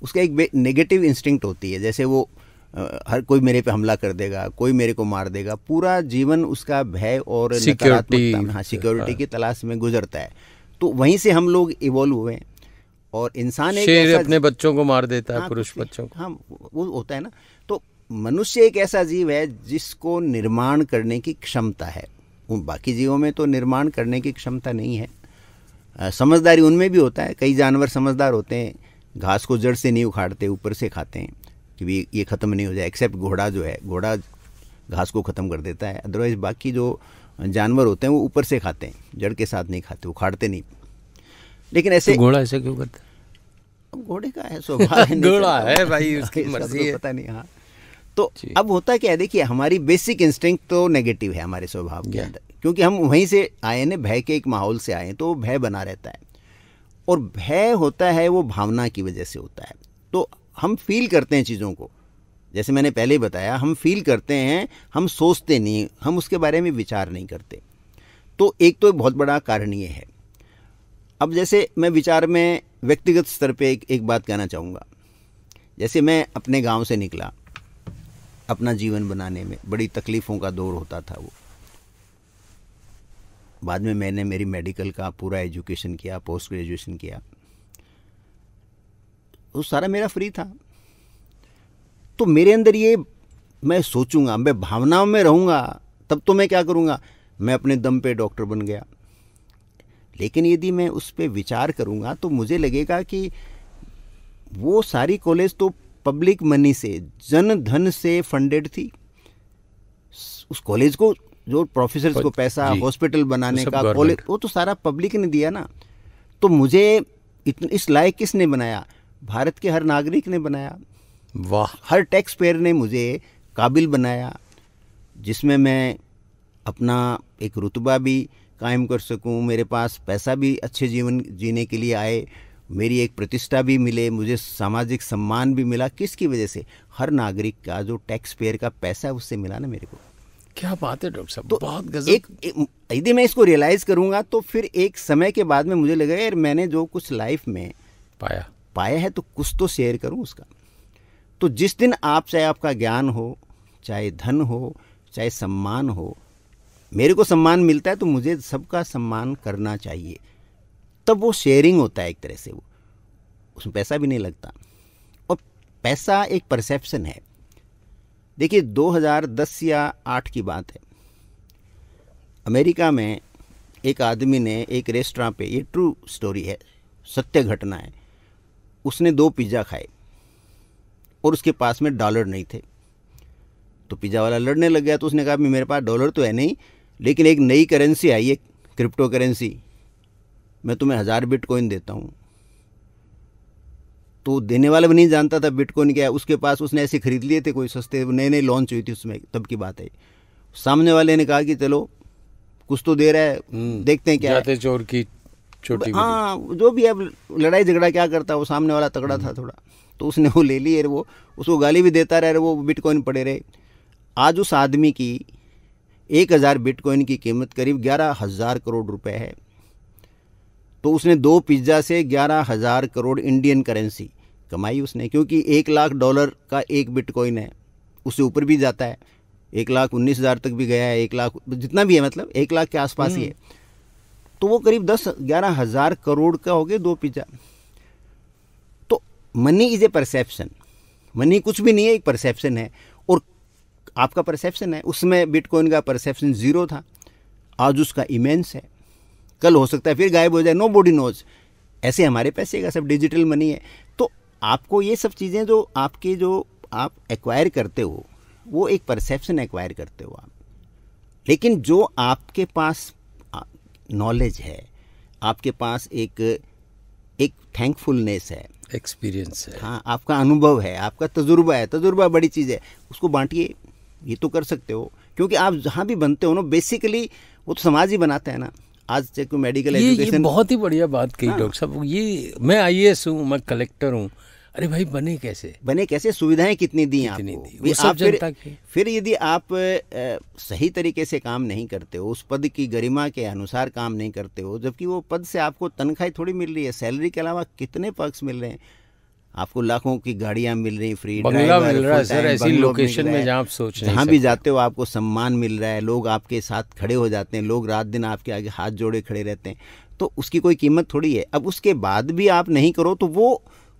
उसका एक नेगेटिव इंस्टिंक्ट होती है, जैसे वो हर कोई मेरे पे हमला कर देगा, कोई मेरे को मार देगा, पूरा जीवन उसका भय और सिक्योरिटी की तलाश में गुजरता है। तो वहीं से हम लोग इवॉल्व हुए हैं। और इंसान एक शेर अपने बच्चों को मार देता है, पुरुष बच्चों को, हाँ वो होता है ना। तो मनुष्य एक ऐसा जीव है जिसको निर्माण करने की क्षमता है, उन बाकी जीवों में तो निर्माण करने की क्षमता नहीं है। समझदारी उनमें भी होता है, कई जानवर समझदार होते हैं, घास को जड़ से नहीं उखाड़ते, ऊपर से खाते हैं कि भी ये ख़त्म नहीं हो जाए। एक्सेप्ट घोड़ा जो है, घोड़ा घास को ख़त्म कर देता है, अदरवाइज़ बाकी जो जानवर होते हैं वो ऊपर से खाते हैं, जड़ के साथ नहीं खाते, उखाड़ते नहीं। लेकिन ऐसे तो घोड़ा ऐसे क्यों करता है? घोड़े का है स्वभाव घोड़ा है भाई, उसकी मर्जी है, पता नहीं। हाँ, तो अब होता क्या है, देखिए हमारी बेसिक इंस्टिंक्ट तो नेगेटिव है हमारे स्वभाव के अंदर, क्योंकि हम वहीं से आए ना, भय के एक माहौल से आए, तो भय बना रहता है। और भय होता है वो भावना की वजह से होता है। तो हम फील करते हैं चीज़ों को, जैसे मैंने पहले बताया, हम फील करते हैं, हम सोचते नहीं, हम उसके बारे में विचार नहीं करते। तो एक तो बहुत बड़ा कारण ये है। अब जैसे मैं विचार में व्यक्तिगत स्तर पे एक बात कहना चाहूँगा। जैसे मैं अपने गांव से निकला, अपना जीवन बनाने में बड़ी तकलीफ़ों का दौर होता था वो। बाद में मैंने मेरी मेडिकल का पूरा एजुकेशन किया, पोस्ट ग्रेजुएशन किया, वो सारा मेरा फ्री था। तो मेरे अंदर ये मैं सोचूंगा, मैं भावनाओं में रहूँगा, तब तो मैं क्या करूँगा, मैं अपने दम पे डॉक्टर बन गया। लेकिन यदि मैं उस पर विचार करूँगा तो मुझे लगेगा कि वो सारी कॉलेज तो पब्लिक मनी से, जन धन से फंडेड थी। उस कॉलेज को जो प्रोफेसर्स को पैसा, हॉस्पिटल बनाने का, कॉलेज, वो तो सारा पब्लिक ने दिया ना। तो मुझे इस लायक किसने बनाया? भारत के हर नागरिक ने बनाया। वाह। हर टैक्स पेयर ने मुझे काबिल बनाया, जिसमें मैं अपना एक रुतबा भी कायम कर सकूं, मेरे पास पैसा भी अच्छे जीवन जीने के लिए आए, मेरी एक प्रतिष्ठा भी मिले, मुझे सामाजिक सम्मान भी मिला। किसकी वजह से? हर नागरिक का जो टैक्स पेयर का पैसा है उससे मिला ना मेरे को। क्या बात है डॉक्टर साहब, तो बहुत गजब। यदि मैं इसको रियलाइज करूंगा तो फिर एक समय के बाद में मुझे लगेगा यार मैंने जो कुछ लाइफ में पाया है तो कुछ तो शेयर करूं उसका। तो जिस दिन आप, चाहे आपका ज्ञान हो, चाहे धन हो, चाहे सम्मान हो, मेरे को सम्मान मिलता है तो मुझे सबका सम्मान करना चाहिए। तब वो शेयरिंग होता है एक तरह से, वो उसमें पैसा भी नहीं लगता। और पैसा एक परसेप्शन है। देखिए 2010 या 8 की बात है, अमेरिका में एक आदमी ने एक रेस्टोरेंट पे, ये ट्रू स्टोरी है, सत्य घटना है, उसने 2 पिज़्ज़ा खाए और उसके पास में डॉलर नहीं थे। तो पिज़्ज़ा वाला लड़ने लग गया। तो उसने कहा मेरे पास डॉलर तो है नहीं, लेकिन एक नई करेंसी आई है, क्रिप्टो करेंसी, मैं तुम्हें 1000 बिटकॉइन देता हूँ। तो देने वाला भी नहीं जानता था बिटकॉइन क्या है, उसके पास उसने ऐसे खरीद लिए थे, कोई सस्ते, नए नए लॉन्च हुई थी उसमें, तब की बात है। सामने वाले ने कहा कि चलो कुछ तो दे रहा है, देखते हैं क्या जाते है। चोर की छोटी हाँ, जो भी अब लड़ाई झगड़ा क्या करता, वो सामने वाला तगड़ा था थोड़ा, तो उसने वो ले लिए, वो उसको गाली भी देता रहे, वो बिटकॉइन पड़े रहे। आज उस आदमी की 1000 बिटकॉइन की कीमत करीब 11,000 करोड़ रुपए है। तो उसने 2 पिज्ज़ा से 11,000 करोड़ इंडियन करेंसी कमाई उसने, क्योंकि $1,00,000 का एक बिटकॉइन है, उससे ऊपर भी जाता है, 1,19,000 तक भी गया है, 1,00,000 जितना भी है, मतलब 1,00,000 के आसपास ही है। तो वो करीब 10-11,000 करोड़ का हो गए 2 पिज्ज़ा। तो money is a perception, money कुछ भी नहीं है, एक परसेप्शन है, और आपका परसेप्शन है। उसमें बिटकॉइन का परसेप्शन 0 था, आज उसका इमेंस है, कल हो सकता है फिर गायब हो जाए, नो बॉडी नोज। ऐसे हमारे पैसे का सब डिजिटल मनी है। तो आपको ये सब चीज़ें जो आपके जो आप एक्वायर करते हो, वो एक परसेप्शन एक्वायर करते हो आप। लेकिन जो आपके पास नॉलेज है, आपके पास एक थैंकफुलनेस है, एक्सपीरियंस है, हाँ, आपका अनुभव है, आपका तजुर्बा है, तजुर्बा बड़ी चीज़ है, उसको बांटिए। ये तो कर सकते हो, क्योंकि आप जहाँ भी बनते हो ना, बेसिकली वो तो समाज ही बनाता है ना। आज से कोई मेडिकल एजुकेशन, ये बहुत ही बढ़िया बात कही हाँ। डॉक्टर साहब। ये मैं IAS हूँ, मैं कलेक्टर हूँ, अरे भाई बने कैसे, सुविधाएं कितनी दी कितनी आपको, दी, वो सब जनता की। फिर यदि आप सही तरीके से काम नहीं करते हो, उस पद की गरिमा के अनुसार काम नहीं करते हो, जबकि वो पद से आपको तनख्वाह थोड़ी मिल रही है, सैलरी के अलावा कितने पर्क्स मिल रहे हैं आपको, लाखों की गाड़ियां मिल रही, फ्री बंगला मिल रहा है सर, ऐसी लोकेशन में जहाँ आप सोच नहीं जहाँ भी सकते। जाते हो आपको सम्मान मिल रहा है, लोग आपके साथ खड़े हो जाते हैं, लोग रात दिन आपके आगे हाथ जोड़े खड़े रहते हैं, तो उसकी कोई कीमत थोड़ी है। अब उसके बाद भी आप नहीं करो तो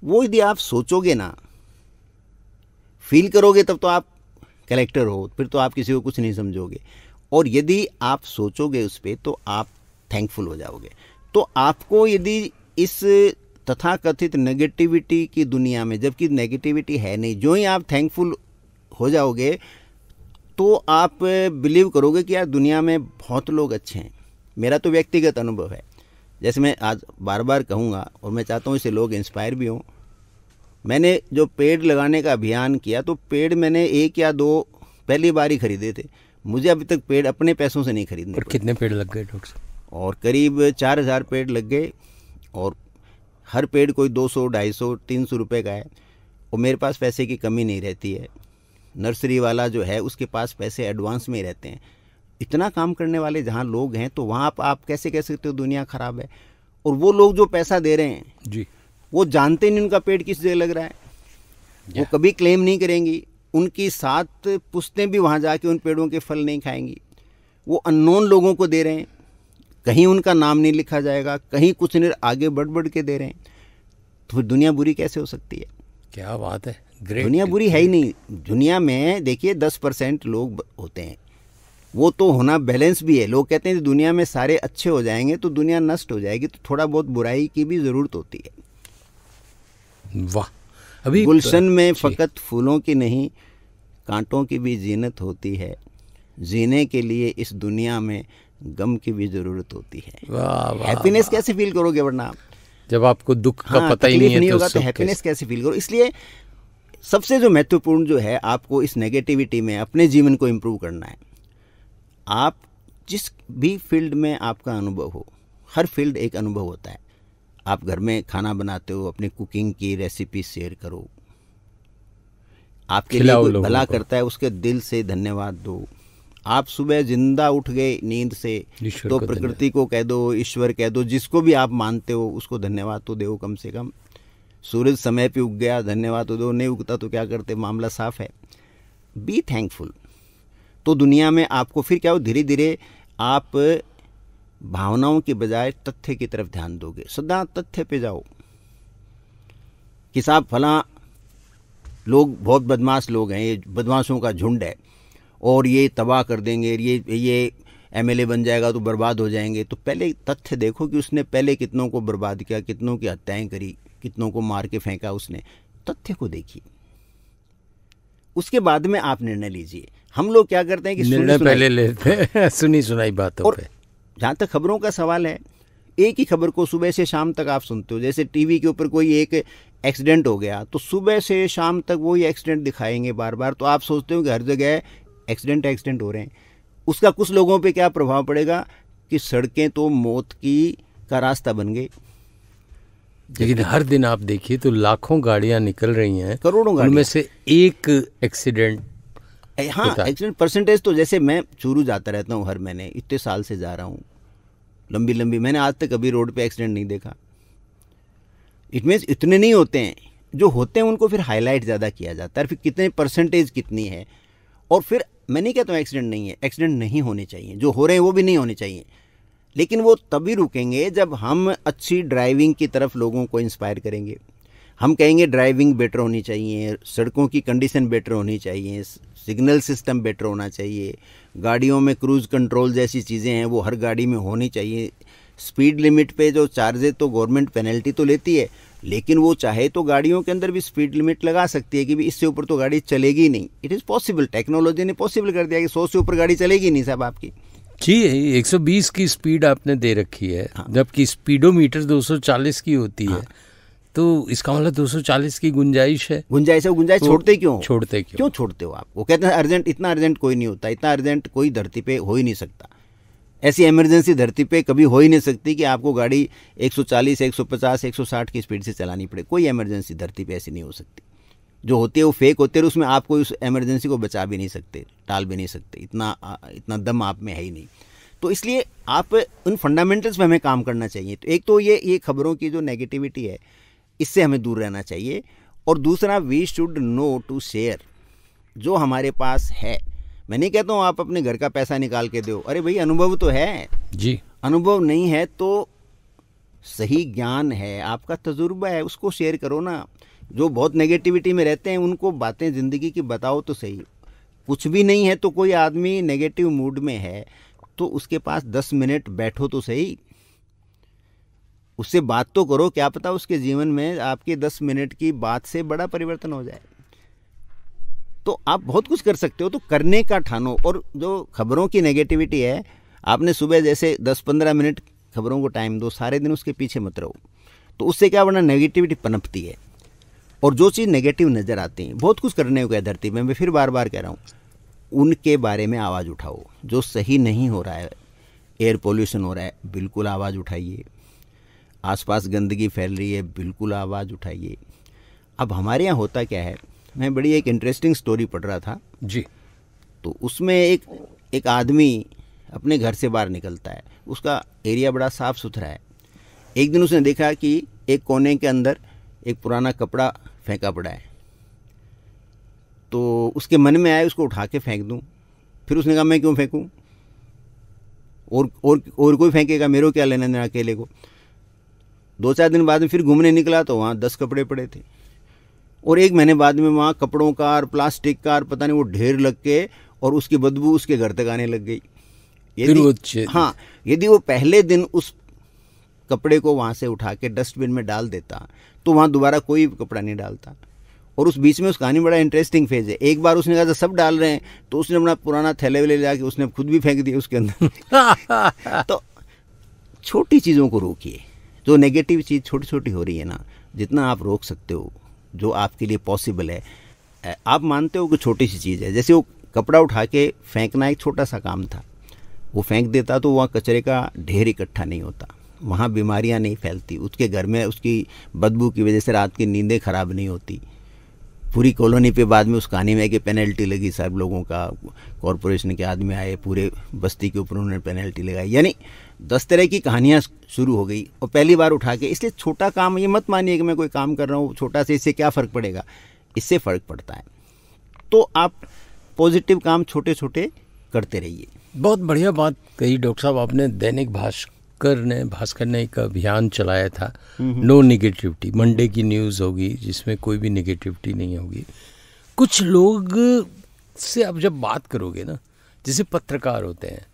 वो यदि आप सोचोगे ना, फील करोगे, तब तो आप कलेक्टर हो, फिर तो आप किसी को कुछ नहीं समझोगे। और यदि आप सोचोगे उस पर, तो आप थैंकफुल हो जाओगे। तो आपको यदि इस तथाकथित नेगेटिविटी की दुनिया में, जबकि नेगेटिविटी है नहीं, जो ही आप थैंकफुल हो जाओगे, तो आप बिलीव करोगे कि यार दुनिया में बहुत लोग अच्छे हैं। मेरा तो व्यक्तिगत अनुभव है, जैसे मैं आज बार बार कहूँगा, और मैं चाहता हूँ इससे लोग इंस्पायर भी हों। मैंने जो पेड़ लगाने का अभियान किया, तो पेड़ मैंने 1 या 2 पहली बार ही खरीदे थे, मुझे अभी तक पेड़ अपने पैसों से नहीं खरीदने और पड़े। कितने पेड़ लग गए डॉक्टर साहब? और करीब 4,000 पेड़ लग गए, और हर पेड़ कोई 200, 250, 300 रुपये का है। और मेरे पास पैसे की कमी नहीं रहती है, नर्सरी वाला जो है उसके पास पैसे एडवांस में ही रहते हैं। इतना काम करने वाले जहाँ लोग हैं, तो वहाँ आप कैसे कह सकते हो दुनिया ख़राब है? और वो लोग जो पैसा दे रहे हैं जी, वो जानते नहीं उनका पेड़ किस जगह लग रहा है, वो कभी क्लेम नहीं करेंगी, उनकी 7 पुश्तें भी वहाँ जाके उन पेड़ों के फल नहीं खाएंगी। वो अननोन लोगों को दे रहे हैं, कहीं उनका नाम नहीं लिखा जाएगा, कहीं कुछ नहीं, आगे बढ़ बढ़ के दे रहे हैं। तो फिर दुनिया बुरी कैसे हो सकती है? क्या बात है, ग्रेट। दुनिया बुरी है ही नहीं। दुनिया में देखिए 10% लोग होते हैं, वो तो होना बैलेंस भी है। लोग कहते हैं कि दुनिया में सारे अच्छे हो जाएंगे तो दुनिया नष्ट हो जाएगी, तो थोड़ा बहुत बुराई की भी ज़रूरत होती है। वाह, अभी गुलशन में फ़कत फूलों की नहीं, कांटों की भी जीनत होती है। जीने के लिए इस दुनिया में गम की भी ज़रूरत होती है। वाह वाह, हैप्पीनेस कैसे फील करोगे वरना आप? जब आपको दुख का हाँ, पता ही तकलीफ नहीं है नहीं तो होगा तो सुख हैप्पीनेस कैसे फील करो? इसलिए सबसे जो महत्वपूर्ण जो है, आपको इस नेगेटिविटी में अपने जीवन को इम्प्रूव करना है। आप जिस भी फील्ड में आपका अनुभव हो, हर फील्ड एक अनुभव होता है। आप घर में खाना बनाते हो, अपनी कुकिंग की रेसिपी शेयर करो, आपके लिए खिलाओ कोई लोगों भला को। करता है उसके दिल से धन्यवाद दो। आप सुबह जिंदा उठ गए नींद से, ईश्वर तो को प्रकृति को कह दो, ईश्वर कह दो, जिसको भी आप मानते हो उसको धन्यवाद तो दो कम से कम। सूरज समय पे उग गया, धन्यवाद तो दो, नहीं उगता तो क्या करते, मामला साफ है। Be thankful. तो दुनिया में आपको फिर क्या हो, धीरे धीरे आप भावनाओं के बजाय तथ्य की तरफ ध्यान दोगे। सदा तथ्य पे जाओ कि साहब फलां लोग बहुत बदमाश लोग हैं, ये बदमाशों का झुंड है और ये तबाह कर देंगे, ये MLA बन जाएगा तो बर्बाद हो जाएंगे। तो पहले तथ्य देखो कि उसने पहले कितनों को बर्बाद किया, कितनों की हत्याएं करी, कितनों को मार के फेंका उसने। तथ्य को देखिए, उसके बाद में आप निर्णय लीजिए। हम लोग क्या करते हैं कि निर्णय पहले लेते हैं सुनी सुनाई बातों पे। जहाँ तक खबरों का सवाल है, एक ही खबर को सुबह से शाम तक आप सुनते हो। जैसे टीवी के ऊपर कोई एक एक्सीडेंट हो गया तो सुबह से शाम तक वही एक्सीडेंट दिखाएंगे बार बार, तो आप सोचते हो कि हर जगह एक्सीडेंट हो रहे हैं। उसका कुछ लोगों पे क्या प्रभाव पड़ेगा कि सड़कें तो मौत का रास्ता बन गई। लेकिन हर दिन आप देखिए तो लाखों गाड़ियां निकल रही हैं, करोड़ों गाड़ियां, उनमें से एक एक्सीडेंट। हाँ, एक्सीडेंट परसेंटेज तो जैसे मैं चूरू जाता रहता हूँ हर महीने, इतने साल से जा रहा हूँ, लंबी मैंने आज तक कभी रोड पे एक्सीडेंट नहीं देखा। इट मीन्स इतने नहीं होते हैं, जो होते हैं उनको फिर हाईलाइट ज़्यादा किया जाता है, फिर कितने परसेंटेज कितनी है। और फिर मैं नहीं कहता हूँ एक्सीडेंट नहीं है, एक्सीडेंट नहीं होने चाहिए, जो हो रहे हैं वो भी नहीं होने चाहिए, लेकिन वो तभी रुकेंगे जब हम अच्छी ड्राइविंग की तरफ लोगों को इंस्पायर करेंगे। हम कहेंगे ड्राइविंग बेटर होनी चाहिए, सड़कों की कंडीशन बेटर होनी चाहिए, सिग्नल सिस्टम बेटर होना चाहिए, गाड़ियों में क्रूज़ कंट्रोल जैसी चीज़ें हैं वो हर गाड़ी में होनी चाहिए। स्पीड लिमिट पे जो चार्जेस तो गवर्नमेंट पेनल्टी तो लेती है, लेकिन वो चाहे तो गाड़ियों के अंदर भी स्पीड लिमिट लगा सकती है कि भी इससे ऊपर तो गाड़ी चलेगी नहीं। इट इज़ पॉसिबल, टेक्नोलॉजी ने पॉसिबल कर दिया कि 100 से ऊपर गाड़ी चलेगी नहीं साहब आपकी। जी, 120 की स्पीड आपने दे रखी है, हाँ। जबकि स्पीडोमीटर 240 की होती है, तो इसका मतलब 240 की गुंजाइश है। गुंजाइश तो छोड़ते क्यों छोड़ते हो आप? वो कहते हैं अर्जेंट, इतना अर्जेंट कोई नहीं होता, इतना अर्जेंट कोई धरती पे हो ही नहीं सकता। ऐसी इमरजेंसी धरती पे कभी हो ही नहीं सकती कि आपको गाड़ी 140, 150, 160 की स्पीड से चलानी पड़े। कोई इमरजेंसी धरती पे ऐसी नहीं हो सकती। जो होती है वो फेक होती है, और उसमें आप कोई उस इमरजेंसी को बचा भी नहीं सकते, टाल भी नहीं सकते, इतना दम आप में है ही नहीं। तो इसलिए आप उन फंडामेंटल्स पे हमें काम करना चाहिए। तो एक तो ये खबरों की जो नेगेटिविटी है, इससे हमें दूर रहना चाहिए। और दूसरा, we should know to share जो हमारे पास है। मैं नहीं कहता हूँ आप अपने घर का पैसा निकाल के दो, अरे भाई अनुभव तो है जी, अनुभव नहीं है तो सही ज्ञान है, आपका तजुर्बा है, उसको शेयर करो ना। जो बहुत नेगेटिविटी में रहते हैं उनको बातें ज़िंदगी की बताओ तो सही। कुछ भी नहीं है तो कोई आदमी नेगेटिव मूड में है तो उसके पास 10 मिनट बैठो तो सही, उससे बात तो करो, क्या पता उसके जीवन में आपके 10 मिनट की बात से बड़ा परिवर्तन हो जाए। तो आप बहुत कुछ कर सकते हो, तो करने का ठानो। और जो खबरों की नेगेटिविटी है, आपने सुबह जैसे 10-15 मिनट खबरों को टाइम दो, सारे दिन उसके पीछे मत रहो, तो उससे क्या बना, नेगेटिविटी पनपती है। और जो चीज़ नेगेटिव नज़र आती है, बहुत कुछ करने को है धरती में, मैं फिर बार बार कह रहा हूँ, उनके बारे में आवाज़ उठाओ। जो सही नहीं हो रहा है, एयर पोल्यूशन हो रहा है, बिल्कुल आवाज़ उठाइए। आसपास गंदगी फैल रही है, बिल्कुल आवाज़ उठाइए। अब हमारे यहाँ होता क्या है, मैं बड़ी एक इंटरेस्टिंग स्टोरी पढ़ रहा था जी, तो उसमें एक आदमी अपने घर से बाहर निकलता है, उसका एरिया बड़ा साफ़ सुथरा है। एक दिन उसने देखा कि एक कोने के अंदर एक पुराना कपड़ा फेंका पड़ा है, तो उसके मन में आया उसको उठा के फेंक दूं। फिर उसने कहा मैं क्यों फेंकूं, और कोई फेंकेगा, मेरे को क्या लेना देना अकेले को। 2-4 दिन बाद में फिर घूमने निकला तो वहाँ 10 कपड़े पड़े थे, और 1 महीने बाद में वहाँ कपड़ों का और प्लास्टिक का और पता नहीं वो ढेर लग के, और उसकी बदबू उसके घर तक आने लग गई। यदि वो पहले दिन उस कपड़े को वहाँ से उठा के डस्टबिन में डाल देता तो वहाँ दोबारा कोई कपड़ा नहीं डालता। और उस बीच में उस कहानी बड़ा इंटरेस्टिंग फेज है। एक बार उसने कहा था सब डाल रहे हैं, तो उसने अपना पुराना थैले वेले जाके उसने खुद भी फेंक दिया उसके अंदर। तो छोटी चीज़ों को रोकिए, जो नेगेटिव चीज़ छोटी छोटी हो रही है ना, जितना आप रोक सकते हो, जो आपके लिए पॉसिबल है। आप मानते हो कि छोटी सी चीज़ है, जैसे वो कपड़ा उठा के फेंकना एक छोटा सा काम था, वो फेंक देता तो वहाँ कचरे का ढेर इकट्ठा नहीं होता, वहाँ बीमारियाँ नहीं फैलती, उसके घर में उसकी बदबू की वजह से रात की नींदें खराब नहीं होती। पूरी कॉलोनी पे बाद में उस कहानी में कि पेनल्टी लगी, सब लोगों का, कॉरपोरेशन के आदमी आए, पूरे बस्ती के ऊपर उन्होंने पेनल्टी लगाई। यानी 10 तरह की कहानियाँ शुरू हो गई, और पहली बार उठा के। इसलिए छोटा काम, ये मत मानिए कि मैं कोई काम कर रहा हूँ छोटा से, इससे क्या फ़र्क पड़ेगा, इससे फ़र्क पड़ता है। तो आप पॉजिटिव काम छोटे छोटे करते रहिए। बहुत बढ़िया बात कही डॉक्टर साहब आपने। दैनिक भास्कर ने एक अभियान चलाया था, नो नेगेटिविटी। मंडे की न्यूज़ होगी जिसमें कोई भी नेगेटिविटी नहीं होगी। कुछ लोग से आप जब बात करोगे ना, जैसे पत्रकार होते हैं,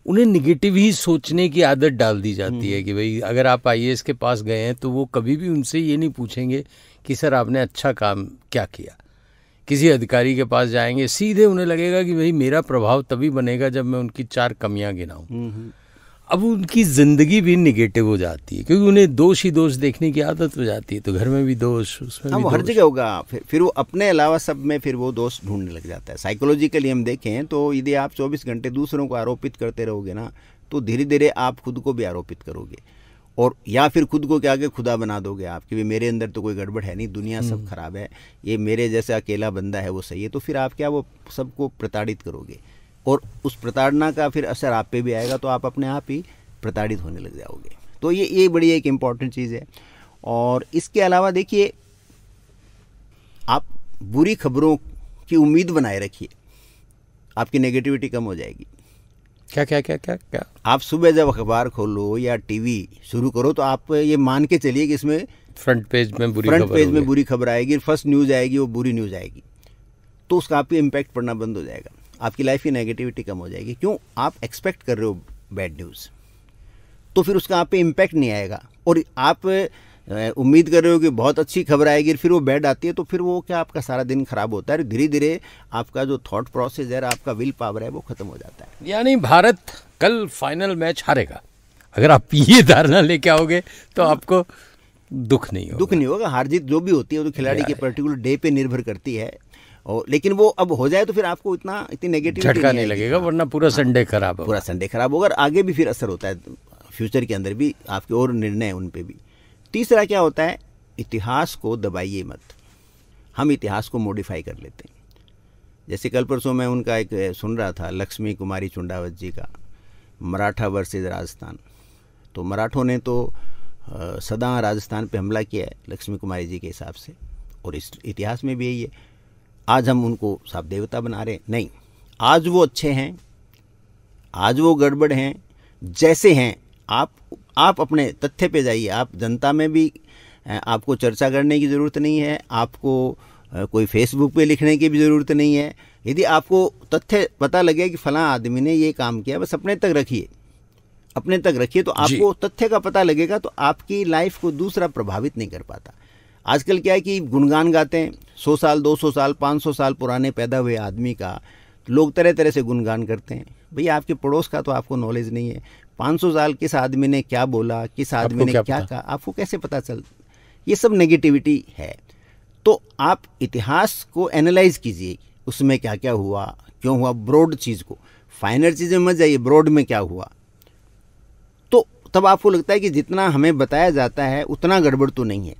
उन्हें नेगेटिव ही सोचने की आदत डाल दी जाती है कि भाई अगर आप IAS के पास गए हैं तो वो कभी भी उनसे ये नहीं पूछेंगे कि सर आपने अच्छा काम क्या किया, किसी अधिकारी के पास जाएंगे, सीधे उन्हें लगेगा कि भाई मेरा प्रभाव तभी बनेगा जब मैं उनकी 4 कमियां गिनाऊं। अब उनकी ज़िंदगी भी निगेटिव हो जाती है, क्योंकि उन्हें दोष ही दोष देखने की आदत हो जाती है। तो घर में भी दोष, उसमें भी वो हर दोष। जगह होगा। फिर वो अपने अलावा सब में फिर वो दोष ढूंढने लग जाता है। साइकोलॉजिकली हम देखें तो यदि आप 24 घंटे दूसरों को आरोपित करते रहोगे ना, तो धीरे धीरे आप खुद को भी आरोपित करोगे, और या फिर खुद को क्या आगे खुदा बना दोगे आप कि मेरे अंदर तो कोई गड़बड़ है नहीं, दुनिया सब खराब है, ये मेरे जैसे अकेला बंदा है वो सही है। तो फिर आप क्या वो सबको प्रताड़ित करोगे, और उस प्रताड़ना का फिर असर आप पे भी आएगा, तो आप अपने आप ही प्रताड़ित होने लग जाओगे। तो ये बड़ी एक इम्पॉर्टेंट चीज़ है। और इसके अलावा देखिए, आप बुरी खबरों की उम्मीद बनाए रखिए, आपकी नेगेटिविटी कम हो जाएगी। क्या क्या क्या क्या क्या आप सुबह जब अखबार खोलो या टीवी शुरू करो तो आप ये मान के चलिए कि इसमें फ्रंट पेज में बुरी खबर आएगी, फर्स्ट न्यूज़ आएगी, वो बुरी न्यूज़ आएगी, तो उसका आप पे इम्पैक्ट पड़ना बंद हो जाएगा, आपकी लाइफ की नेगेटिविटी कम हो जाएगी। क्यों? आप एक्सपेक्ट कर रहे हो बैड न्यूज़, तो फिर उसका आप पे इम्पैक्ट नहीं आएगा। और आप उम्मीद कर रहे हो कि बहुत अच्छी खबर आएगी, फिर वो बैड आती है, तो फिर वो क्या आपका सारा दिन खराब होता है। धीरे धीरे आपका जो थॉट प्रोसेस है, आपका विल पावर है, वो खत्म हो जाता है। यानी भारत कल फाइनल मैच हारेगा, अगर आप ये धारणा लेके आओगे तो आपको दुख नहीं होगा। हार जीत जो भी होती है वो तो खिलाड़ी के पर्टिकुलर डे पे निर्भर करती है, और लेकिन वो अब हो जाए तो फिर आपको इतनी नेगेटिव झटका नहीं लगेगा, वरना पूरा संडे खराब होगा, और आगे भी फिर असर होता है, फ्यूचर के अंदर भी आपके और निर्णय उन पे भी। तीसरा क्या होता है, इतिहास को दबाइए मत। हम इतिहास को मॉडिफाई कर लेते हैं। जैसे कल परसों मैं उनका एक सुन रहा था, लक्ष्मी कुमारी चुंडावत जी का, मराठा वर्सेस राजस्थान। तो मराठों ने तो सदा राजस्थान पे हमला किया है लक्ष्मी कुमारी जी के हिसाब से, और इस इतिहास में भी यही है। आज हम उनको साफ देवता बना रहे हैं? नहीं, आज वो अच्छे हैं, आज वो गड़बड़ हैं, जैसे हैं। आप अपने तथ्य पे जाइए। आप जनता में भी आपको चर्चा करने की ज़रूरत नहीं है, आपको कोई फेसबुक पे लिखने की भी ज़रूरत नहीं है। यदि आपको तथ्य पता लगे कि फलां आदमी ने ये काम किया, बस अपने तक रखिए, तो आपको तथ्य का पता लगेगा, तो आपकी लाइफ को दूसरा प्रभावित नहीं कर पाता। आजकल क्या है कि गुणगान गाते हैं, 100 साल 200 साल 500 साल पुराने पैदा हुए आदमी का लोग तरह तरह से गुणगान करते हैं। भैया आपके पड़ोस का तो आपको नॉलेज नहीं है, 500 साल किस आदमी ने क्या बोला, किस आदमी ने क्या कहा, आपको कैसे पता चल? ये सब नेगेटिविटी है। तो आप इतिहास को एनालाइज कीजिए, उसमें क्या क्या हुआ, क्यों हुआ, ब्रॉड चीज़ को, फाइनल चीज़ें मत जाइए, ब्रॉड में क्या हुआ। तो तब आपको लगता है कि जितना हमें बताया जाता है उतना गड़बड़ तो नहीं है।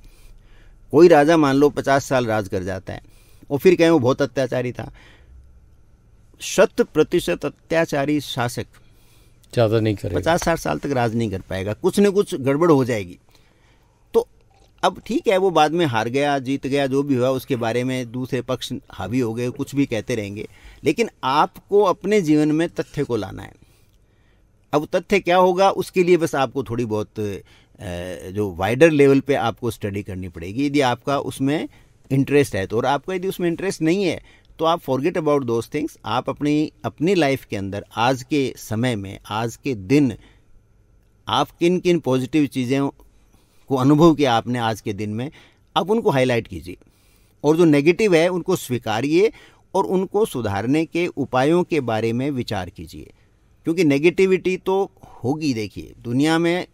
कोई राजा मान लो 50 साल राज कर जाता है, और फिर कहें वो बहुत अत्याचारी था। 100% अत्याचारी शासक ज़्यादा नहीं करेगा, 50-60 साल तक राज नहीं कर पाएगा, कुछ न कुछ गड़बड़ हो जाएगी। तो अब ठीक है, वो बाद में हार गया, जीत गया, जो भी हुआ उसके बारे में दूसरे पक्ष हावी हो गए, कुछ भी कहते रहेंगे, लेकिन आपको अपने जीवन में तथ्य को लाना है। अब तथ्य क्या होगा, उसके लिए बस आपको थोड़ी बहुत जो वाइडर लेवल पे आपको स्टडी करनी पड़ेगी, यदि आपका उसमें इंटरेस्ट है तो। और आपका यदि उसमें इंटरेस्ट नहीं है तो आप फॉरगेट अबाउट दोज थिंग्स। आप अपनी लाइफ के अंदर आज के समय में, आज के दिन, आप किन किन पॉजिटिव चीज़ों को अनुभव किया आपने आज के दिन में, आप उनको हाईलाइट कीजिए, और जो नेगेटिव है उनको स्वीकारिए और उनको सुधारने के उपायों के बारे में विचार कीजिए। क्योंकि नेगेटिविटी तो होगी। देखिए दुनिया में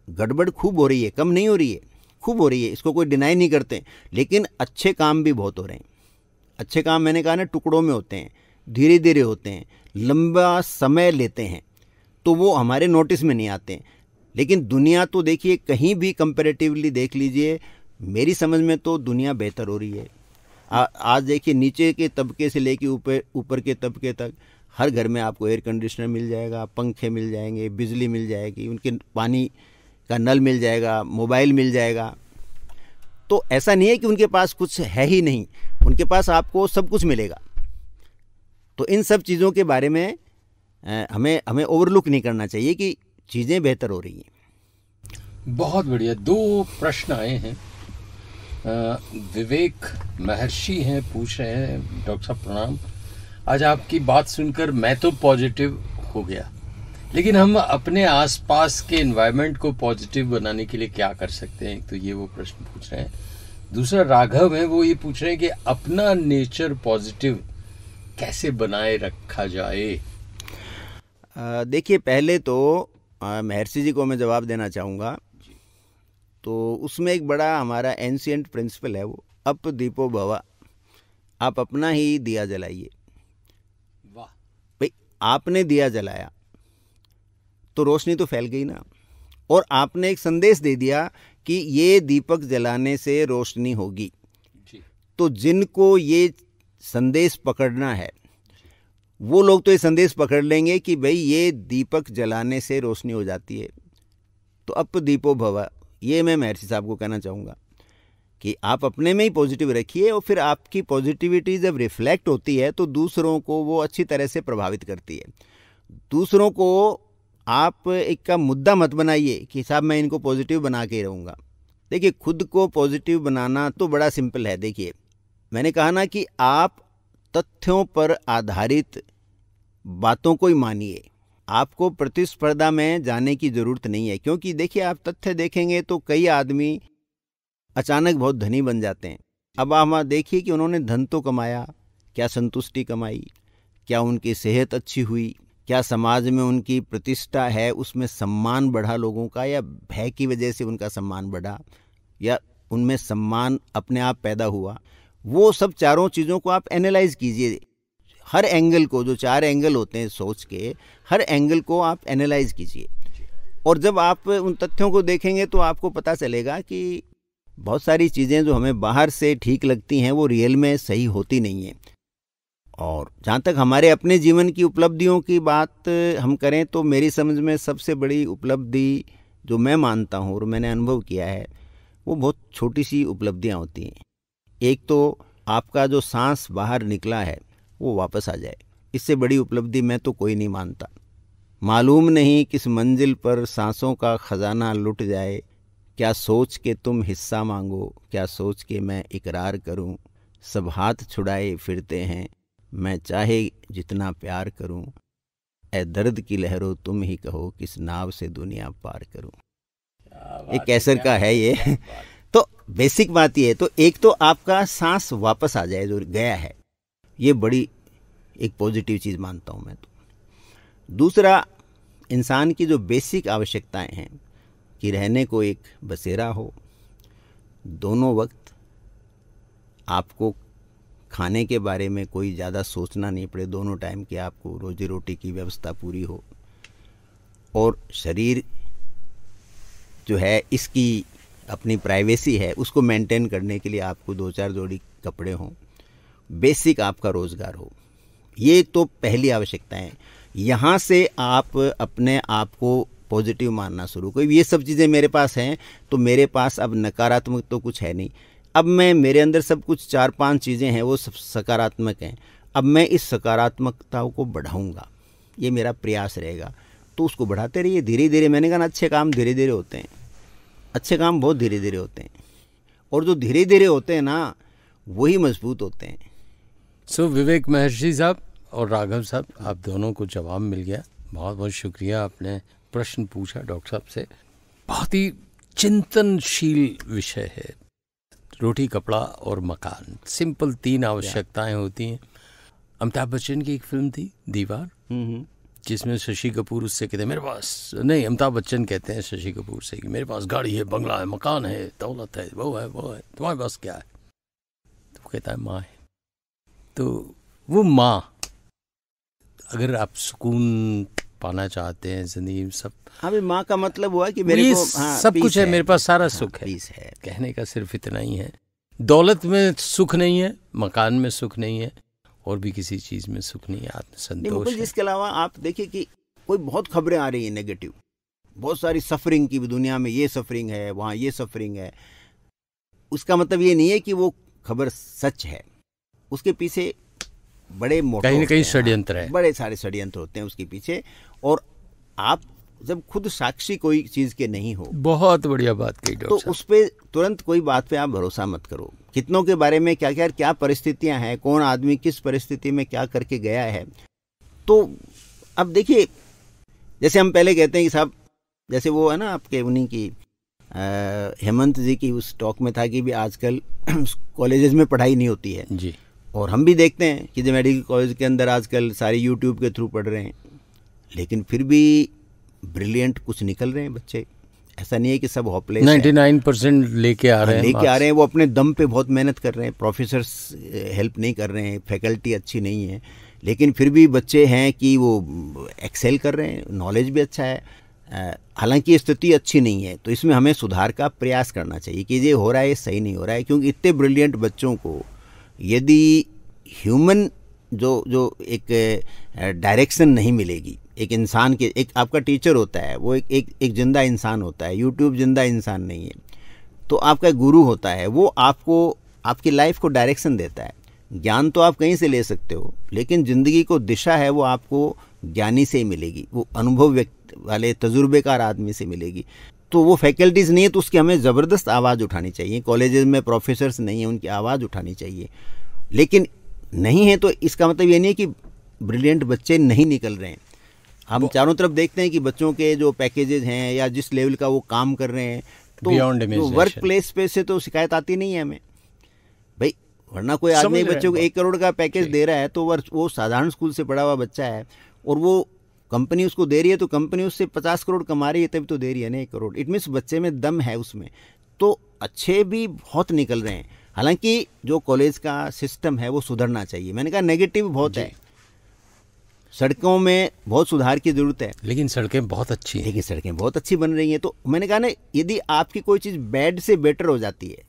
गड़बड़ खूब हो रही है, कम नहीं हो रही है, खूब हो रही है, इसको कोई डिनाई नहीं करते, लेकिन अच्छे काम भी बहुत हो रहे हैं। अच्छे काम मैंने कहा ना, टुकड़ों में होते हैं, धीरे धीरे होते हैं, लंबा समय लेते हैं, तो वो हमारे नोटिस में नहीं आते हैं। लेकिन दुनिया तो देखिए, कहीं भी कंपैरेटिवली देख लीजिए, मेरी समझ में तो दुनिया बेहतर हो रही है। आज देखिए, नीचे के तबके से लेके ऊपर के तबके तक हर घर में आपको एयर कंडीशनर मिल जाएगा, पंखे मिल जाएंगे, बिजली मिल जाएगी, उनके पानी का नल मिल जाएगा, मोबाइल मिल जाएगा। तो ऐसा नहीं है कि उनके पास कुछ है ही नहीं, उनके पास आपको सब कुछ मिलेगा। तो इन सब चीज़ों के बारे में हमें ओवरलुक नहीं करना चाहिए कि चीज़ें बेहतर हो रही हैं। बहुत बढ़िया। 2 प्रश्न आए हैं। विवेक महर्षि हैं, पूछ रहे हैं, डॉक्टर साहब प्रणाम, आज आपकी बात सुनकर मैं तो पॉजिटिव हो गया, लेकिन हम अपने आसपास के एनवायरनमेंट को पॉजिटिव बनाने के लिए क्या कर सकते हैं? तो ये वो प्रश्न पूछ रहे हैं। दूसरा राघव है, वो ये पूछ रहे हैं कि अपना नेचर पॉजिटिव कैसे बनाए रखा जाए। देखिए, पहले तो महर्षि जी को मैं जवाब देना चाहूँगा। तो उसमें एक बड़ा हमारा एंशिएंट प्रिंसिपल है, वो अप दीपो भवा, आप अपना ही दिया जलाइए। वाह। भाई, आपने दिया जलाया तो रोशनी तो फैल गई ना, और आपने एक संदेश दे दिया कि ये दीपक जलाने से रोशनी होगी। तो जिनको ये संदेश पकड़ना है वो लोग तो ये संदेश पकड़ लेंगे कि भाई ये दीपक जलाने से रोशनी हो जाती है। तो अप दीपो भवा, ये मैं महर्षि साहब को कहना चाहूँगा कि आप अपने में ही पॉजिटिव रखिए, और फिर आपकी पॉजिटिविटी जब रिफ्लेक्ट होती है तो दूसरों को वो अच्छी तरह से प्रभावित करती है। दूसरों को आप एक का मुद्दा मत बनाइए कि साहब मैं इनको पॉजिटिव बना के रहूँगा। देखिए, खुद को पॉजिटिव बनाना तो बड़ा सिंपल है। देखिए, मैंने कहा ना कि आप तथ्यों पर आधारित बातों को ही मानिए, आपको प्रतिस्पर्धा में जाने की ज़रूरत नहीं है। क्योंकि देखिए, आप तथ्य देखेंगे तो कई आदमी अचानक बहुत धनी बन जाते हैं। अब आप देखिए कि उन्होंने धन तो कमाया, क्या संतुष्टि कमाई, क्या उनकी सेहत अच्छी हुई, क्या समाज में उनकी प्रतिष्ठा है, उसमें सम्मान बढ़ा लोगों का, या भय की वजह से उनका सम्मान बढ़ा, या उनमें सम्मान अपने आप पैदा हुआ। वो सब चारों चीज़ों को आप एनालाइज कीजिए, हर एंगल को, जो 4 एंगल होते हैं सोच के, हर एंगल को आप एनालाइज कीजिए। और जब आप उन तथ्यों को देखेंगे तो आपको पता चलेगा कि बहुत सारी चीज़ें जो हमें बाहर से ठीक लगती हैं वो रियल में सही होती नहीं हैं। और जहाँ तक हमारे अपने जीवन की उपलब्धियों की बात हम करें तो मेरी समझ में सबसे बड़ी उपलब्धि जो मैं मानता हूँ और मैंने अनुभव किया है, वो बहुत छोटी सी उपलब्धियाँ होती हैं। एक तो आपका जो सांस बाहर निकला है वो वापस आ जाए, इससे बड़ी उपलब्धि मैं तो कोई नहीं मानता। मालूम नहीं किस मंजिल पर सांसों का खजाना लुट जाए, क्या सोच के तुम हिस्सा मांगो, क्या सोच के मैं इकरार करूं, सब हाथ छुड़ाए फिरते हैं, मैं चाहे जितना प्यार करूं, ए दर्द की लहरों तुम ही कहो, किस नाव से दुनिया पार करूं। ये कैसर का है ये। तो बेसिक बात ये है, तो एक तो आपका सांस वापस आ जाए जो गया है, ये बड़ी एक पॉजिटिव चीज़ मानता हूँ मैं तो। दूसरा, इंसान की जो बेसिक आवश्यकताएं हैं कि रहने को एक बसेरा हो, दोनों वक्त आपको खाने के बारे में कोई ज़्यादा सोचना नहीं पड़े, दोनों टाइम की आपको रोजी रोटी की व्यवस्था पूरी हो, और शरीर जो है इसकी अपनी प्राइवेसी है उसको मेंटेन करने के लिए आपको 2-4 जोड़ी कपड़े हों, बेसिक आपका रोज़गार हो। ये तो पहली आवश्यकता है। यहाँ से आप अपने आप को पॉजिटिव मानना शुरू करो। ये सब चीज़ें मेरे पास हैं तो मेरे पास अब नकारात्मक तो कुछ है नहीं। अब मेरे अंदर सब कुछ 4-5 चीज़ें हैं वो सब सकारात्मक हैं। अब मैं इस सकारात्मकता को बढ़ाऊँगा, ये मेरा प्रयास रहेगा। तो उसको बढ़ाते रहिए धीरे धीरे। मैंने कहा ना, अच्छे काम धीरे धीरे होते हैं, अच्छे काम बहुत धीरे धीरे होते हैं, और जो धीरे धीरे होते हैं ना वही मजबूत होते हैं। सो विवेक महर्षि साहब और राघव साहब, आप दोनों को जवाब मिल गया। बहुत बहुत शुक्रिया, आपने प्रश्न पूछा डॉक्टर साहब से। बहुत ही चिंतनशील विषय है। रोटी, कपड़ा और मकान, सिंपल 3 आवश्यकताएं होती हैं। अमिताभ बच्चन की एक फिल्म थी दीवार, जिसमें शशि कपूर उससे कहते हैं मेरे पास नहीं, अमिताभ बच्चन कहते हैं शशि कपूर से कि मेरे पास गाड़ी है, बंगला है, मकान है, दौलत है, वो है, तुम्हारे पास क्या है? तो कहता है माँ है। तो वो माँ, अगर आप सुकून पाना चाहते हैं जिंदगी में, सब, हाँ, माँ का मतलब हुआ कि मेरे को सब कुछ है, मेरे पास सारा सुख है, कहने का सिर्फ इतना ही है। दौलत में सुख नहीं है, मकान में सुख नहीं है, और भी किसी चीज में सुख नहीं है, आत्मसंतोष है। जिसके अलावा आप देखिए कि कोई बहुत खबरें आ रही है नेगेटिव, बहुत सारी सफरिंग की दुनिया में, ये सफरिंग है, वहाँ ये सफरिंग है। उसका मतलब ये नहीं है कि वो खबर सच है, उसके पीछे बड़े मोटे कहीं न कहीं षड्यंत्र है, बड़े सारे षड्यंत्र होते हैं उसके पीछे। और आप जब खुद साक्षी कोई चीज के नहीं हो, बहुत बढ़िया बात कही डॉक्टर, तो उस पे तुरंत कोई बात पे आप भरोसा मत करो। कितनों के बारे में क्या परिस्थितियां हैं, कौन आदमी किस परिस्थिति में क्या करके गया है। तो अब देखिए, जैसे हम पहले कहते हैं कि साहब, जैसे वो है ना आपके उन्हीं की हेमंत जी की उस टॉक में था कि भी आजकल कॉलेजेस में पढ़ाई नहीं होती है जी, और हम भी देखते हैं कि जो मेडिकल कॉलेज के अंदर आजकल सारी यूट्यूब के थ्रू पढ़ रहे हैं, लेकिन फिर भी ब्रिलियंट कुछ निकल रहे हैं बच्चे। ऐसा नहीं है कि सब होपलेस 99% लेके आ रहे हैं, वो अपने दम पे बहुत मेहनत कर रहे हैं, प्रोफेसर्स हेल्प नहीं कर रहे हैं, फैकल्टी अच्छी नहीं है, लेकिन फिर भी बच्चे हैं कि वो एक्सेल कर रहे हैं, नॉलेज भी अच्छा है। हालांकि स्थिति अच्छी नहीं है, तो इसमें हमें सुधार का प्रयास करना चाहिए कि ये हो रहा है, ये सही नहीं हो रहा है, क्योंकि इतने ब्रिलियंट बच्चों को यदि ह्यूमन जो एक डायरेक्शन नहीं मिलेगी, एक इंसान के, एक आपका टीचर होता है वो एक जिंदा इंसान होता है, यूट्यूब जिंदा इंसान नहीं है, तो आपका गुरु होता है, वो आपको आपकी लाइफ को डायरेक्शन देता है। ज्ञान तो आप कहीं से ले सकते हो, लेकिन ज़िंदगी को दिशा है वो आपको ज्ञानी से ही मिलेगी, वो अनुभव व्यक्ति वाले तजुर्बेकार आदमी से मिलेगी। तो वो फैकल्टीज़ नहीं है, तो उसकी हमें ज़बरदस्त आवाज़ उठानी चाहिए। कॉलेजेस में प्रोफेसर्स नहीं है, उनकी आवाज़ उठानी चाहिए, लेकिन नहीं है तो इसका मतलब ये नहीं है कि ब्रिलियंट बच्चे नहीं निकल रहे हैं। हम चारों तरफ देखते हैं कि बच्चों के जो पैकेजेस हैं या जिस लेवल का वो काम कर रहे हैं, तो वर्क प्लेस पे से तो शिकायत आती नहीं है हमें भाई, वरना कोई आदमी बच्चों को 1 करोड़ का पैकेज दे रहा है, तो वो साधारण स्कूल से पढ़ा हुआ बच्चा है और वो कंपनी उसको दे रही है, तो कंपनी उससे 50 करोड़ कमा रही है, तभी तो दे रही है ना 1 करोड़। इट मीन्स बच्चे में दम है उसमें, तो अच्छे भी बहुत निकल रहे हैं। हालांकि जो कॉलेज का सिस्टम है वो सुधरना चाहिए। मैंने कहा नेगेटिव बहुत है, सड़कों में बहुत सुधार की जरूरत है, लेकिन सड़कें बहुत अच्छी बन रही हैं। तो मैंने कहा ना, यदि आपकी कोई चीज़ बैड से बेटर हो जाती है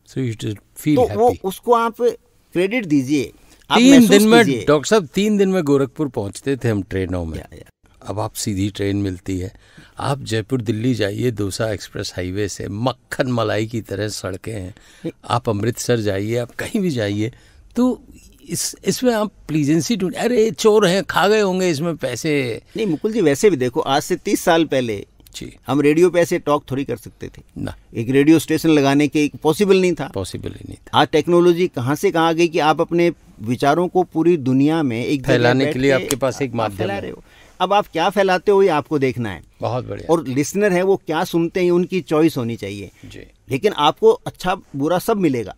तो वो उसको आप क्रेडिट दीजिए। 3 दिन में डॉक्टर साहब 3 दिन में गोरखपुर पहुंचते थे हम ट्रेनों में, अब आप सीधी ट्रेन मिलती है। आप जयपुर दिल्ली जाइए दोसा एक्सप्रेस हाईवे से, मक्खन मलाई की तरह सड़कें हैं। आप अमृतसर जाइए, आप कहीं भी जाइए, तो इसमें आप प्लीजेंसी ढूंढ, अरे चोर हैं खा गए होंगे इसमें पैसे। नहीं मुकुल जी, वैसे भी देखो, आज से 30 साल पहले हम रेडियो पे ऐसे टॉक थोड़ी कर सकते थे ना, एक रेडियो स्टेशन लगाने के पॉसिबल नहीं था। आज टेक्नोलॉजी कहाँ से कहाँ गई कि आप अपने विचारों को पूरी दुनिया में एक फैलाने के लिए आपके पास एक माध्यम फैला रहे हो। अब आप क्या फैलाते हो ये आपको देखना है। बहुत बढ़िया। और लिसनर है वो क्या सुनते हैं उनकी चॉइस होनी चाहिए जी। लेकिन आपको अच्छा बुरा सब मिलेगा।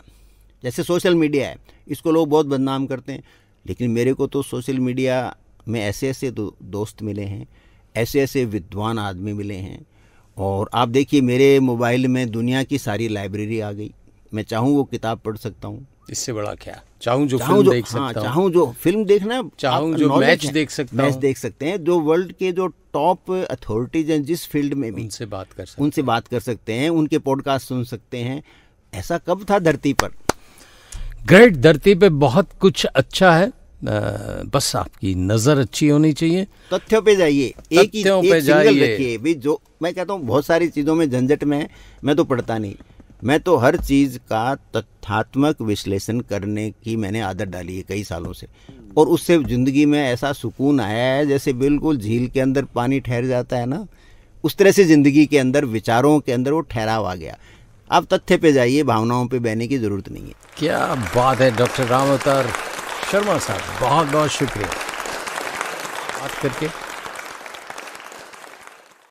जैसे सोशल मीडिया है, इसको लोग बहुत बदनाम करते हैं, लेकिन मेरे को तो सोशल मीडिया में ऐसे ऐसे दोस्त मिले हैं, ऐसे ऐसे विद्वान आदमी मिले हैं। और आप देखिए मेरे मोबाइल में दुनिया की सारी लाइब्रेरी आ गई। मैं चाहूँ वो किताब पढ़ सकता हूँ, इससे बड़ा क्या। चाहूँ जो फिल्म देख सकता हूँ, चाहूँ जो फिल्म देखना, चाहूँ जो मैच देख सकता हूँ, मैच देख सकते हैं। जो वर्ल्ड के जो टॉप अथॉरिटीज हैं जिस फील्ड में भी, उनसे बात कर सकते हैं, उनके पॉडकास्ट सुन सकते हैं। ऐसा कब था धरती पर। ग्रेट। धरती पे बहुत कुछ अच्छा है, बस आपकी नजर अच्छी होनी चाहिए। तथ्यों पे जाइए, एक सिंगल रखिए भी। जो मैं कहता हूँ बहुत सारी चीज़ों में झंझट में मैं तो पढ़ता नहीं, मैं तो हर चीज़ का तथ्यात्मक विश्लेषण करने की मैंने आदत डाली है कई सालों से, और उससे ज़िंदगी में ऐसा सुकून आया है जैसे बिल्कुल झील के अंदर पानी ठहर जाता है ना, उस तरह से ज़िंदगी के अंदर, विचारों के अंदर वो ठहराव आ गया। आप तथ्य पे जाइए, भावनाओं पे बहने की ज़रूरत नहीं है। क्या बात है डॉक्टर राम अवतार शर्मा साहब, बहुत बहुत शुक्रिया बात करके।